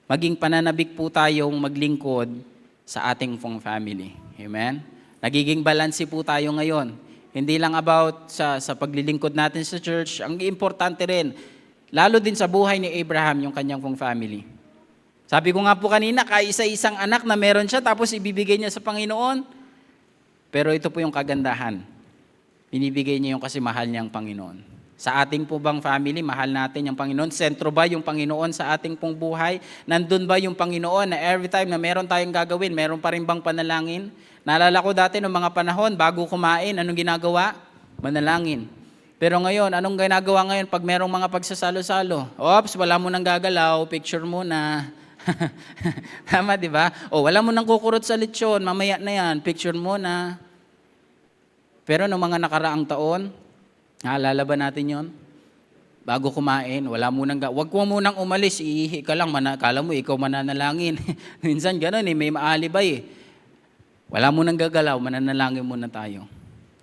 maging pananabik po tayong maglingkod sa ating pong family. Amen? Nagiging balanse po tayo ngayon. Hindi lang about sa paglilingkod natin sa church, ang importante rin, lalo din sa buhay ni Abraham, yung kanyang pong family. Sabi ko nga po kanina, kaisa-isang anak na meron siya, tapos ibibigay niya sa Panginoon. Pero ito po yung kagandahan. Binibigay niya yung kasi mahal niyang Panginoon. Sa ating po bang family, mahal natin yung Panginoon? Sentro ba yung Panginoon sa ating pong buhay? Nandun ba yung Panginoon na every time na meron tayong gagawin, meron pa rin bang panalangin? Naalala ko dati noong mga panahon, bago kumain, anong ginagawa? Manalangin. Pero ngayon, anong ginagawa ngayon pag merong mga pagsasalo-salo? Oops, wala mo nang gagalaw, picture muna. Tama, di ba? O, wala mo nang kukurot sa lechon, mamaya na yan, picture muna. Pero noong mga nakaraang taon, naalala ba natin yon? Bago kumain, wag mo munang umalis, iihi ka lang, kala mo ikaw mananalangin. Minsan gano'n may maalibay eh. Wala mo nang gagalaw, mananalangin muna tayo.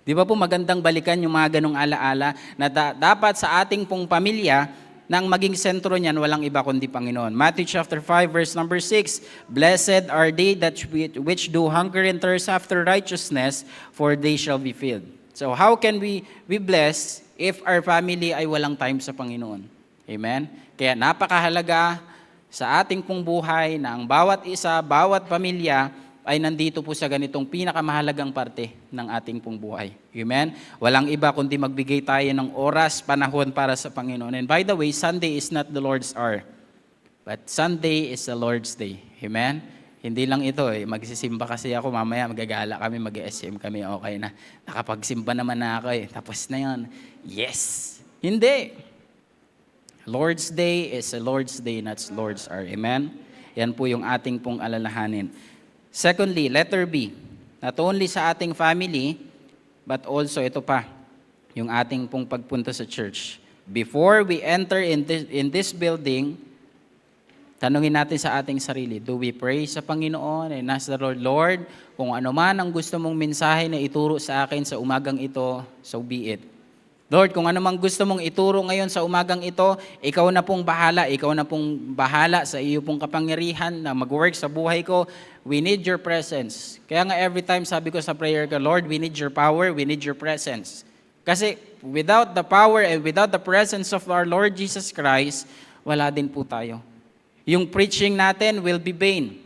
Di ba po magandang balikan yung mga ganong alaala na dapat sa ating pong pamilya, nang maging sentro niyan, walang iba kundi Panginoon. Matthew chapter 5, verse number 6, Blessed are they which do hunger and thirst after righteousness, for they shall be filled. So how can we be blessed if our family ay walang time sa Panginoon? Amen? Kaya napakahalaga sa ating pong buhay na ang bawat isa, bawat pamilya ay nandito po sa ganitong pinakamahalagang parte ng ating pong buhay. Amen? Walang iba kundi magbigay tayo ng oras, panahon para sa Panginoon. And by the way, Sunday is not the Lord's hour, but Sunday is the Lord's day. Amen? Hindi lang ito magsisimba kasi ako, mamaya magagala kami, mag-SM kami, okay na. Nakapagsimba naman na ako tapos na yan. Yes! Hindi! Lord's day is a Lord's day, not Lord's hour. Amen? Yan po yung ating pong alalahanin. Secondly, letter B, not only sa ating family, but also ito pa, yung ating pong pagpunta sa church. Before we enter in this building, tanungin natin sa ating sarili, do we pray sa Panginoon and ask the Lord, Lord, kung ano man ang gusto mong mensahe na ituro sa akin sa umagang ito, so be it. Lord, kung ano mang gusto mong ituro ngayon sa umagang ito, ikaw na pong bahala. Ikaw na pong bahala sa iyo pong kapangyarihan na mag-work sa buhay ko. We need your presence. Kaya nga every time sabi ko sa prayer ko, Lord, we need your power, we need your presence. Kasi without the power and without the presence of our Lord Jesus Christ, wala din po tayo. Yung preaching natin will be vain.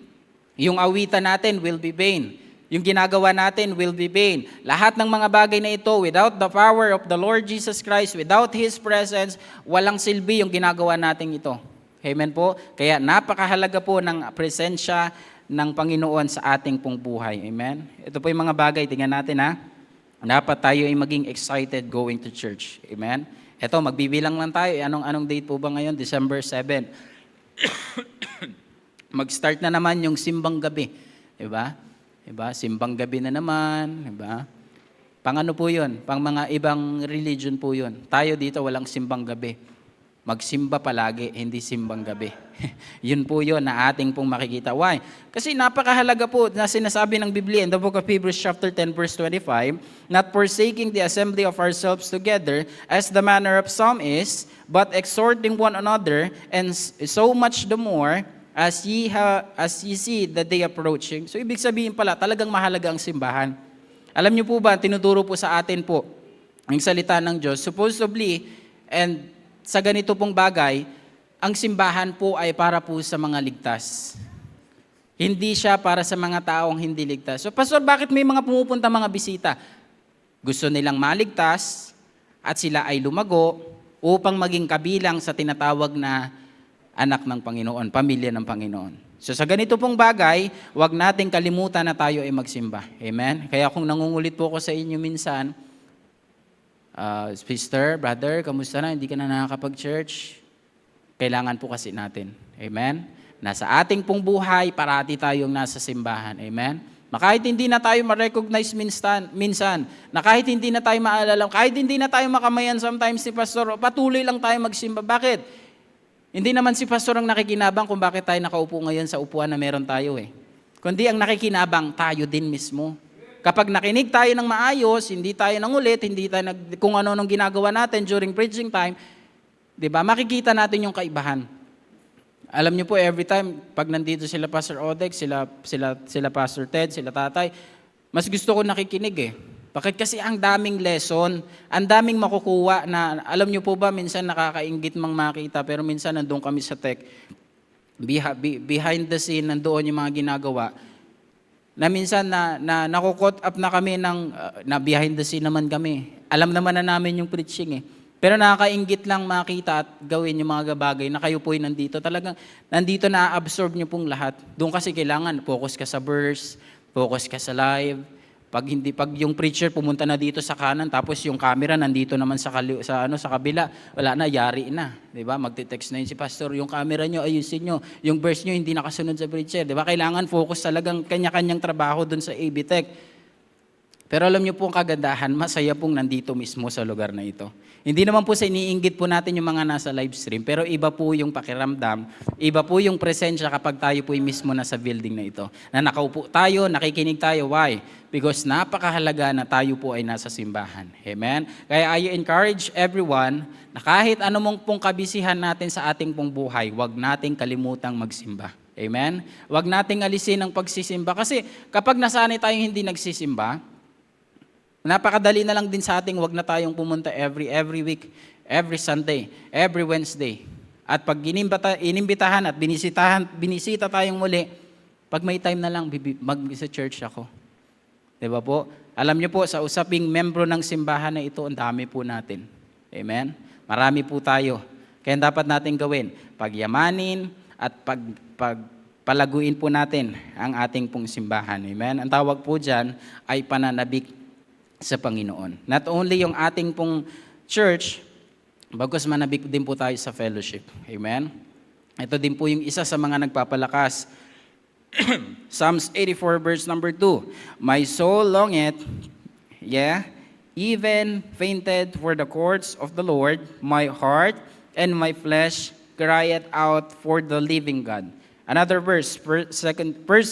Yung awitan natin will be vain. Yung ginagawa natin will be vain. Lahat ng mga bagay na ito, without the power of the Lord Jesus Christ, without His presence, walang silbi yung ginagawa natin ito. Amen po? Kaya napakahalaga po ng presensya ng Panginoon sa ating pong buhay. Amen? Ito po yung mga bagay, tingnan natin ha. Dapat tayo ay maging excited going to church. Amen? Ito, magbibilang lang tayo. Anong date po ba ngayon? December 7. Mag-start na naman yung simbang gabi. Diba? Diba? Simbang gabi na naman, diba? Pang ano po yun? Pang mga ibang religion po yun. Tayo dito walang simbang gabi. Magsimba palagi, hindi simbang gabi. Yun po yun na ating pong makikita. Why? Kasi napakahalaga po na sinasabi ng Biblia in the book of Hebrews chapter 10 verse 25, not forsaking the assembly of ourselves together as the manner of some is, but exhorting one another, and so much the more as ye see the day approaching. So ibig sabihin pala, talagang mahalaga ang simbahan. Alam niyo po ba, tinuturo po sa atin po ang salita ng Diyos, supposedly, and sa ganito pong bagay, ang simbahan po ay para po sa mga ligtas. Hindi siya para sa mga taong hindi ligtas. So Pastor, bakit may mga pumupunta mga bisita? Gusto nilang maligtas at sila ay lumago upang maging kabilang sa tinatawag na anak ng Panginoon, pamilya ng Panginoon. So sa ganito pong bagay, huwag nating kalimutan na tayo ay magsimba. Amen? Kaya kung nangungulit po ako sa inyo minsan, sister, brother, kamusta na? Hindi ka na nakakapag-church? Kailangan po kasi natin. Amen? Nasa ating pong buhay, parati tayong nasa simbahan. Amen? Na kahit hindi na tayo ma-recognize minsan, na kahit hindi na tayo maalala, kahit hindi na tayo makamayan sometimes si Pastor, patuloy lang tayo magsimba. Bakit? Hindi naman si Pastor ang nakikinabang kung bakit tayo nakaupo ngayon sa upuan na meron tayo eh. Kundi ang nakikinabang, tayo din mismo. Kapag nakinig tayo ng maayos, hindi tayo nangulit, hindi tayo kung ano-anong ginagawa natin during preaching time, di ba, makikita natin yung kaibahan. Alam niyo po, every time, pag nandito sila Pastor Odex, sila Pastor Ted, sila Tatay, mas gusto ko nakikinig eh. Bakit? Kasi ang daming lesson, ang daming makukuha na, alam niyo po ba, minsan nakakainggit mang makita, pero minsan nandun kami sa tech, behind the scene, nandoon yung mga ginagawa, na minsan na nakukot up na kami na behind the scene naman kami. Alam naman na namin yung preaching eh. Pero nakakainggit lang makita at gawin yung mga bagay na kayo po'y nandito. Talagang nandito na-absorb nyo pong lahat. Doon kasi kailangan, focus ka sa verse, focus ka sa live. Pag yung preacher pumunta na dito sa kanan, tapos yung camera nandito naman sa kabila, wala na, yari na. 'Di ba? Magte-text na yun si pastor, yung camera nyo, ayusin nyo. Yung verse nyo, hindi nakasunod sa preacher. 'Di ba? Kailangan focus talagang kanya-kanyang trabaho doon sa AB Tech. Pero alam niyo po ang kagandahan, masaya pong nandito mismo sa lugar na ito. Hindi naman po sa iniinggit po natin yung mga nasa live stream, pero iba po yung pakiramdam, iba po yung presensya kapag tayo po mismo nasa building na ito. Na nakaupo tayo, nakikinig tayo. Why? Because napakahalaga na tayo po ay nasa simbahan. Amen? Kaya I encourage everyone na kahit anumang pong kabisihan natin sa ating pong buhay, huwag nating kalimutang magsimba. Amen? Huwag nating alisin ang pagsisimba. Kasi kapag nasanay tayong hindi nagsisimba, napakadali na lang din sa ating wag na tayong pumunta every week, every Sunday, every Wednesday. At pag inimbitahan at binisita tayong muli, pag may time na lang, sa church ako. Diba po? Alam niyo po, sa usaping membro ng simbahan na ito, ang dami po natin. Amen? Marami po tayo. Kaya dapat natin gawin, pagyamanin at palaguin po natin ang ating pong simbahan. Amen? Ang tawag po dyan ay pananabik sa Panginoon. Not only yung ating pong church, bagkus manabik din po tayo sa fellowship. Amen? Ito din po yung isa sa mga nagpapalakas. Psalms 84 verse number 2. My soul longeth, even fainted for the courts of the Lord. My heart and my flesh crieth out for the living God. Another verse, 1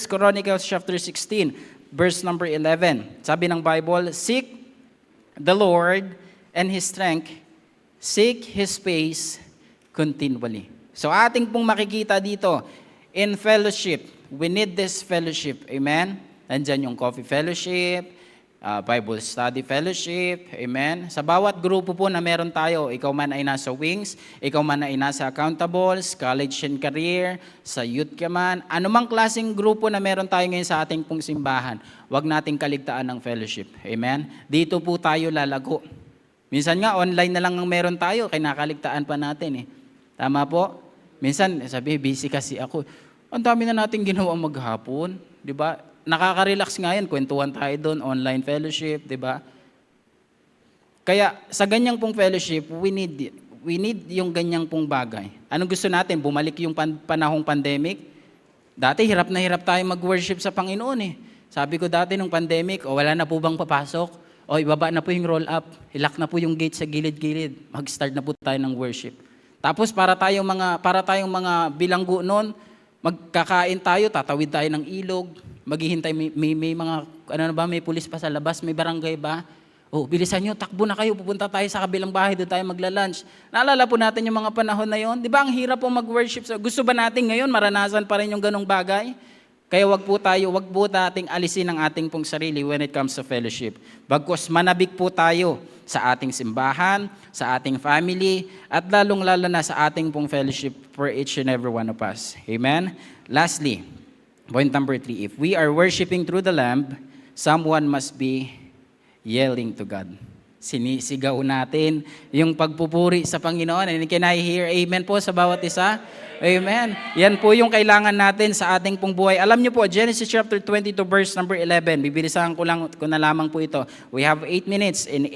Chronicles chapter 16, verse number 11. Sabi ng Bible, seek the Lord and His strength, seek His face continually. So ating pong makikita dito, in fellowship, we need this fellowship. Amen? Nandyan yung coffee fellowship, Bible study fellowship. Amen? Sa bawat grupo po na meron tayo, ikaw man ay nasa Wings, ikaw man ay nasa Accountables, College and Career, sa youth ka man, anumang klaseng grupo na meron tayo ngayon sa ating pong simbahan, huwag nating kaligtaan ng fellowship. Amen? Dito po tayo lalago. Minsan nga, online na lang ang meron tayo, kinakaligtaan pa natin eh. Tama po? Minsan, sabi, busy kasi ako. Ang dami na natin ginawa maghapon. Di ba? Nakaka-relax nga yan, kwentuhan tayo doon, online fellowship, di ba? Kaya sa ganyang pong fellowship, we need yung ganyang pong bagay. Anong gusto natin? Bumalik yung panahong pandemic? Dati hirap na hirap tayo mag-worship sa Panginoon eh. Sabi ko dati nung pandemic, wala na po bang papasok? O ibaba na po yung roll up, hilak na po yung gate sa gilid-gilid, mag-start na po tayo ng worship. Tapos para tayong mga bilanggo noon, magkakain tayo, tatawid tayo ng ilog, maghihintay, may mga, may pulis pa sa labas, may barangay ba? Oh, bilisan nyo, takbo na kayo, pupunta tayo sa kabilang bahay, doon tayo magla-lunch. Naalala po natin yung mga panahon na yon. Di ba ang hirap po mag-worship? Gusto ba natin ngayon, maranasan pa rin yung ganong bagay? Kaya wag po nating alisin ang ating pong sarili when it comes to fellowship. Bagkus manabik po tayo sa ating simbahan, sa ating family, at lalong-lalo na sa ating pong fellowship for each and every one of us. Amen? Lastly, point number 3, if we are worshiping through the Lamb, someone must be yelling to God. Sinisigaw natin yung pagpupuri sa Panginoon. And can I hear amen po sa bawat isa? Amen. Yan po yung kailangan natin sa ating pong buhay. Alam niyo po, Genesis chapter 22 verse number 11. Bibilisan ko na lamang po ito. We have 8 minutes. And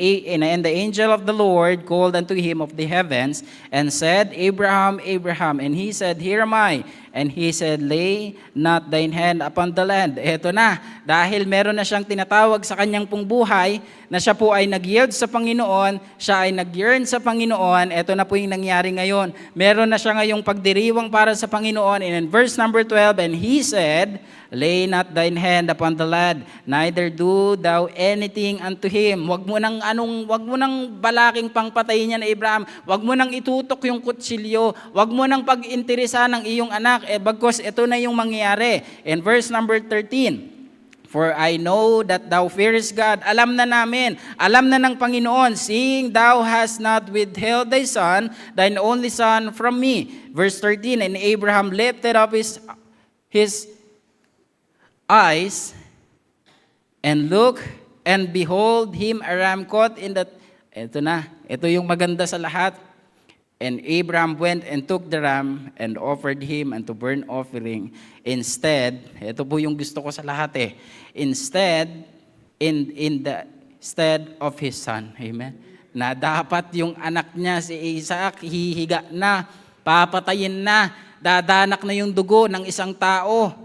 the angel of the Lord called unto him of the heavens and said, Abraham, Abraham. And he said, Here am I. And he said, lay not thine hand upon the land. Eto na, dahil meron na siyang tinatawag sa kanyang pong buhay, na siya po ay nag-yield sa Panginoon, siya ay nag-yearn sa Panginoon, eto na po yung nangyari ngayon. Meron na siya ngayong pagdiriwang para sa Panginoon. And in verse number 12, and he said, lay not thine hand upon the lad, neither do thou anything unto him. Wag mo nang balaking pangpatayin niya na Abraham. Wag mo nang itutok yung kutsilyo. Wag mo nang pag-interesa ng iyong anak. Bagkus ito na yung mangyayari. In verse number 13, for I know that thou fearest God. Alam na ng Panginoon, seeing thou hast not withheld thy son, thine only son from me. Verse 13, and Abraham lifted up his eyes and look, and behold him a ram caught in that. Ito yung maganda sa lahat. And Abraham went and took the ram and offered him unto burnt offering. Instead, ito po yung gusto ko sa lahat instead of his son. Amen. Na dapat yung anak niya si Isaac hihiga na, papatayin na, dadanak na yung dugo ng isang tao.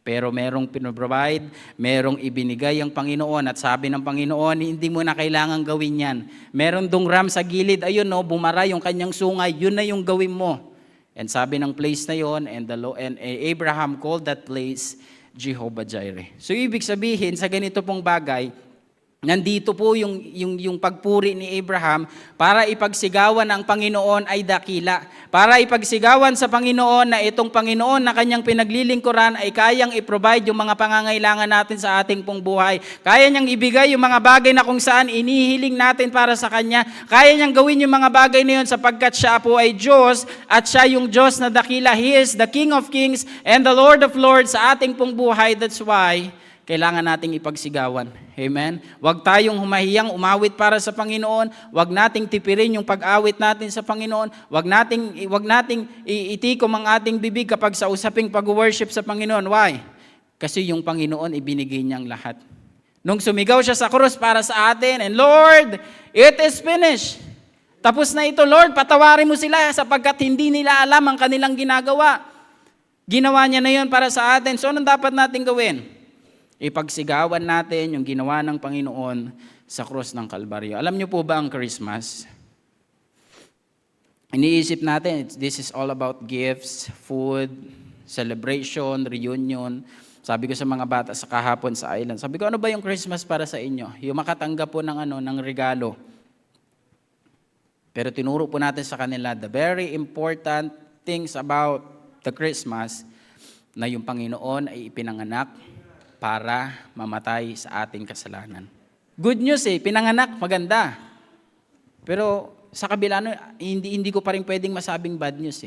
Pero merong pinoprovide, merong ibinigay ang Panginoon at sabi ng Panginoon, hindi mo na kailangan gawin yan. Meron dong ram sa gilid, ayun bumara yung kanyang sungay, yun na yung gawin mo. And sabi ng place na yon, and Abraham called that place Jehovah Jireh. So ibig sabihin, sa ganito pong bagay, nandito po yung pagpuri ni Abraham para ipagsigawan ang Panginoon ay dakila. Para ipagsigawan sa Panginoon na itong Panginoon na kanyang pinaglilingkuran ay kayang i-provide yung mga pangangailangan natin sa ating pong buhay. Kaya niyang ibigay yung mga bagay na kung saan inihiling natin para sa Kanya. Kaya niyang gawin yung mga bagay na yun sapagkat siya po ay Diyos at siya yung Diyos na dakila. He is the King of Kings and the Lord of Lords sa ating pong buhay. That's why kailangan nating ipagsigawan. Amen? Huwag tayong humahiyang umawit para sa Panginoon. Huwag nating tipirin yung pag-awit natin sa Panginoon. Huwag nating itikom ang ating bibig kapag sa usaping pag-worship sa Panginoon. Why? Kasi yung Panginoon ibinigay niyang lahat. Nung sumigaw siya sa krus para sa atin, and Lord, it is finished. Tapos na ito, Lord, patawarin mo sila sapagkat hindi nila alam ang kanilang ginagawa. Ginawa niya na yun para sa atin. So anong dapat natin gawin? Ipagsigawan natin yung ginawa ng Panginoon sa krus ng Kalbaryo. Alam niyo po ba ang Christmas? Iniisip natin, this is all about gifts, food, celebration, reunion. Sabi ko sa mga bata sa kahapon sa island, sabi ko, ano ba yung Christmas para sa inyo? Yung makatanggap po ng regalo. Pero tinuro po natin sa kanila the very important things about the Christmas na yung Panginoon ay ipinanganak para mamatay sa ating kasalanan. Good news pinanganak, maganda. Pero sa kabila, hindi ko pa rin pwedeng masabing bad news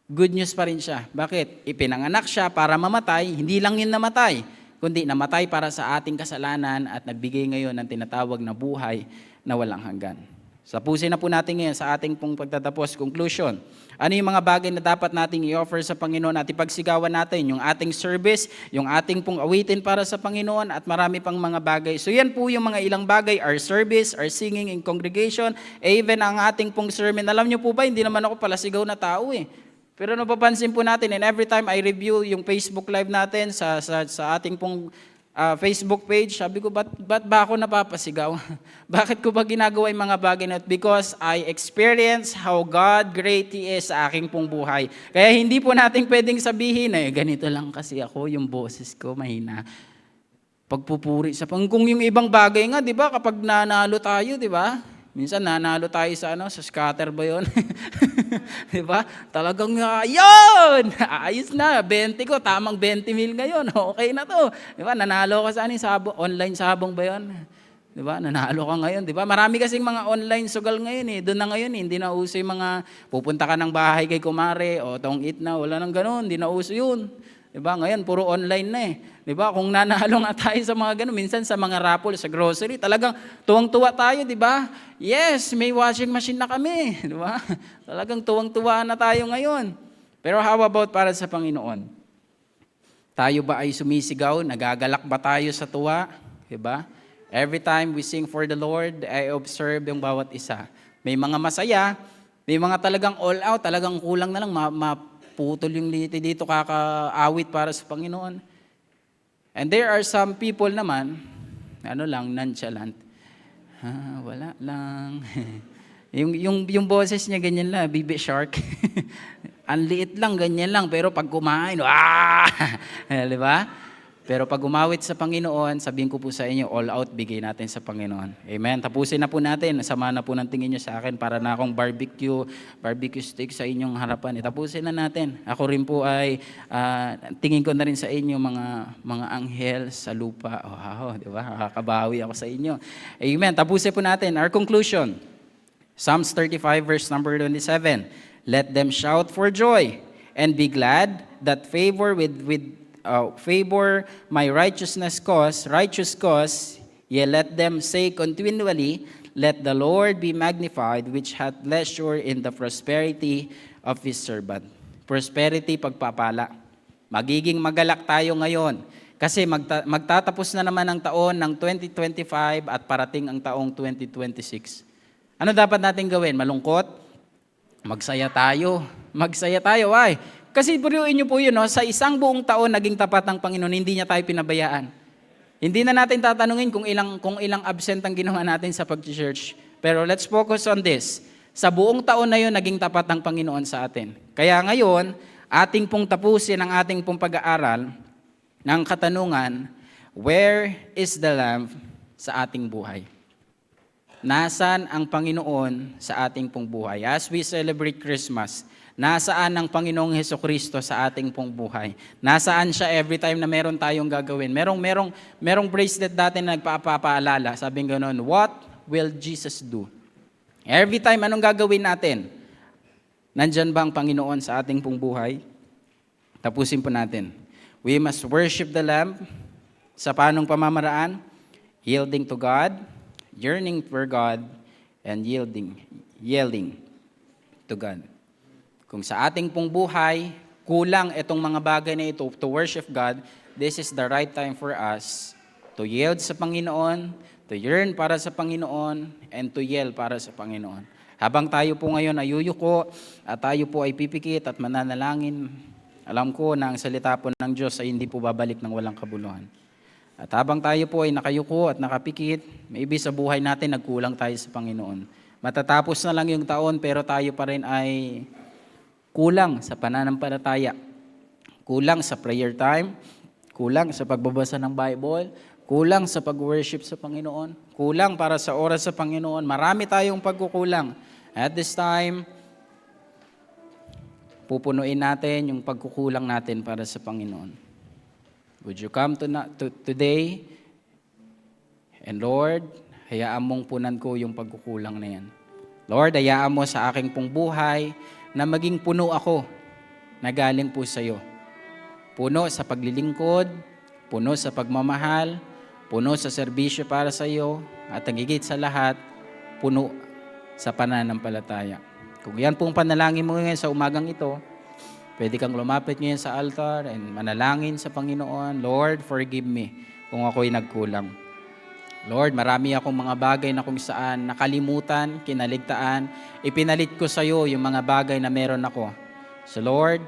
Good news pa rin siya. Bakit? Ipinanganak siya para mamatay, hindi lang yun namatay, kundi namatay para sa ating kasalanan at nagbigay ngayon ng tinatawag na buhay na walang hanggan. Tapusin na po natin ngayon sa ating pong pagtatapos. Conclusion. Ano yung mga bagay na dapat nating i-offer sa Panginoon at ipagsigawan natin? Yung ating service, yung ating pong awitin para sa Panginoon at marami pang mga bagay. So yan po yung mga ilang bagay, our service, our singing in congregation, even ang ating pong sermon. Alam niyo po ba, hindi naman ako palasigaw na tao Pero napapansin po natin, and every time I review yung Facebook Live natin sa ating pong Facebook page, sabi ko, ba't ba ako napapasigaw? Bakit ko ba ginagawa yung mga bagay na ito? Because I experience how God great He is sa aking pong buhay. Kaya hindi po natin pwedeng sabihin, ganito lang kasi ako, yung boses ko mahina. Pagpupuri sa kung yung ibang bagay nga, di ba, kapag nanalo tayo, di ba? Minsan nanalo tayo sa sa scatter ba yun? Di ba? Talagang yun! Ayos na, 20 ko, tamang 20 mil ngayon. Okay na to. Di ba? Nanalo ka sa online sabong ba yun? Di ba? Nanalo ka ngayon. Di ba? Marami kasing mga online sugal ngayon Doon na ngayon hindi na uso yung mga pupunta ka ng bahay kay kumare o tong eat na. Wala nang ganun. Hindi na uso yun. Diba? Ngayon, puro online na Diba? Kung nanalo nga tayo sa mga ganun, minsan sa mga raffle, sa grocery, talagang tuwang-tuwa tayo, diba? Yes, may washing machine na kami. Diba? Talagang tuwang-tuwa na tayo ngayon. Pero how about para sa Panginoon? Tayo ba ay sumisigaw? Nagagalak ba tayo sa tuwa? Diba? Every time we sing for the Lord, I observe yung bawat isa. May mga masaya, may mga talagang all out, talagang kulang na lang, putol yung liti dito, kakaawit para sa Panginoon. And there are some people naman, nonchalant. Wala lang. yung boses niya ganyan lang, bibi shark. Ang liit lang, ganyan lang, pero pag kumain, di ba? Pero pag umawit sa Panginoon, sabihin ko po sa inyo, all out, bigay natin sa Panginoon. Amen. Tapusin na po natin. Sama na po ng tingin nyo sa akin para na akong barbecue steak sa inyong harapan. Tapusin na natin. Ako rin po ay tingin ko na rin sa inyo mga anghel sa lupa. Wow, di ba? Nakakabawi ako sa inyo. Amen. Tapusin po natin. Our conclusion. Psalms 35 verse number 27. Let them shout for joy and be glad that favor my righteous cause, yea, let them say continually, let the Lord be magnified, which hath pleasure in the prosperity of His servant. Prosperity, pagpapala. Magiging magalak tayo ngayon. Kasi magtatapos na naman ang taon ng 2025 at parating ang taong 2026. Ano dapat natin gawin? Malungkot? Magsaya tayo. Magsaya tayo, why? Kasi puriuin niyo po yun, sa isang buong taon naging tapat ng Panginoon, hindi niya tayo pinabayaan. Hindi na natin tatanungin kung ilang absent ang ginawa natin sa pag-church. Pero let's focus on this. Sa buong taon na yun, naging tapat ng Panginoon sa atin. Kaya ngayon, ating pong tapusin ang ating pong pag-aaral ng katanungan, where is the Lamb sa ating buhay? Nasaan ang Panginoon sa ating pong buhay? As we celebrate Christmas, nasaan ang Panginoong Hesukristo sa ating pong buhay? Nasaan siya every time na meron tayong gagawin? Merong bracelet dati na nagpapaalala. Sabing gano'n, what will Jesus do? Every time, anong gagawin natin? Nandyan ba ang Panginoon sa ating pong buhay? Tapusin po natin. We must worship the Lamb. Sa paanong pamamaraan? Yielding to God, yearning for God, and yielding to God. Kung sa ating pong buhay, kulang itong mga bagay na ito to worship God, this is the right time for us to yield sa Panginoon, to yearn para sa Panginoon, and to yell para sa Panginoon. Habang tayo po ngayon ay yuyuko at tayo po ay pipikit at mananalangin, alam ko na ang salita po ng Diyos ay hindi po babalik ng walang kabuluhan. At habang tayo po ay nakayuko at nakapikit, maybe sa buhay natin nagkulang tayo sa Panginoon. Matatapos na lang yung taon pero tayo pa rin ay kulang sa pananampalataya, kulang sa prayer time, kulang sa pagbabasa ng Bible, Kulang sa pag-worship sa Panginoon. Kulang para sa oras sa Panginoon. Marami tayong pagkukulang. At this time, pupunuin natin yung pagkukulang natin para sa Panginoon. Would you come today? And Lord, hayaan mong punan ko yung pagkukulang na yan. Lord, hayaan mo sa aking pong buhay na maging puno ako na galing po sa iyo. Puno sa paglilingkod, puno sa pagmamahal, puno sa serbisyo para sa iyo, at ang higit sa lahat, puno sa pananampalataya. Kung yan pong panalangin mo ngayon sa umagang ito, pwede kang lumapit ngayon sa altar and manalangin sa Panginoon, Lord, forgive me kung ako'y nagkulang. Lord, marami akong mga bagay na kung saan nakalimutan, kinaligtaan, ipinalit ko sa iyo yung mga bagay na meron ako. So Lord,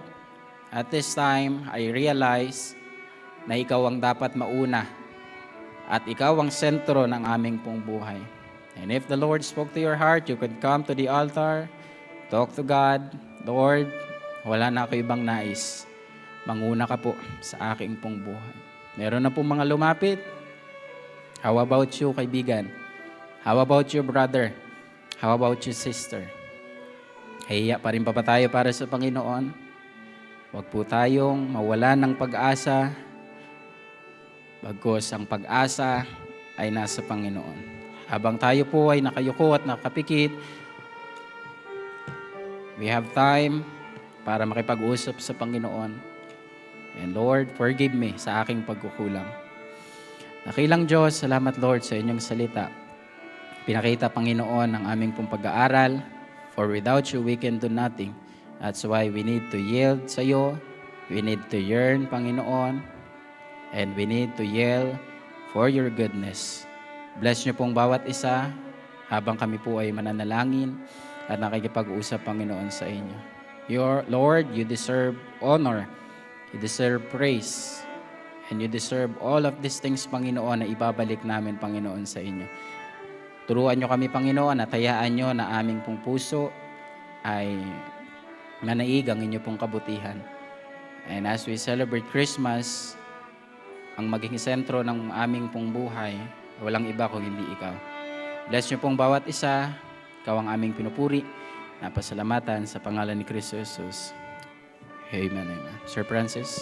at this time, I realize na ikaw ang dapat mauna at ikaw ang sentro ng aming pong buhay. And if the Lord spoke to your heart, you could come to the altar, talk to God. Lord, wala na ako ibang nais. Manguna ka po sa aking pong buhay. Meron na pong mga lumapit. How about you, kaibigan? How about you, brother? How about you, sister? Hiya pa rin pa tayo para sa Panginoon? Huwag po tayong mawalan ng pag-asa. Bagkus ang pag-asa ay nasa Panginoon. Habang tayo po ay nakayuko at nakapikit, we have time para makipag-usap sa Panginoon. And Lord, forgive me sa aking pagkukulang. Dakilang Diyos, salamat Lord sa inyong salita. Pinakita Panginoon ang aming pong pag-aaral, for without you we can do nothing. That's why we need to yield sa iyo, we need to yearn Panginoon, and we need to yell for your goodness. Bless niyo pong bawat isa habang kami po ay mananalangin at nakikipag-usap, Panginoon, sa inyo. Lord, you deserve honor, you deserve praise, and you deserve all of these things, Panginoon, na ibabalik namin, Panginoon, sa inyo. Turuan niyo kami, Panginoon, at hayaan niyo na aming pong puso ay manaig ang inyo pong kabutihan. And as we celebrate Christmas, ang maging sentro ng aming pong buhay, walang iba kung hindi ikaw. Bless niyo pong bawat isa. Ikaw ang aming pinupuri. Napasalamatan sa pangalan ni Kristo Jesus. Amen, amen. Sir Francis.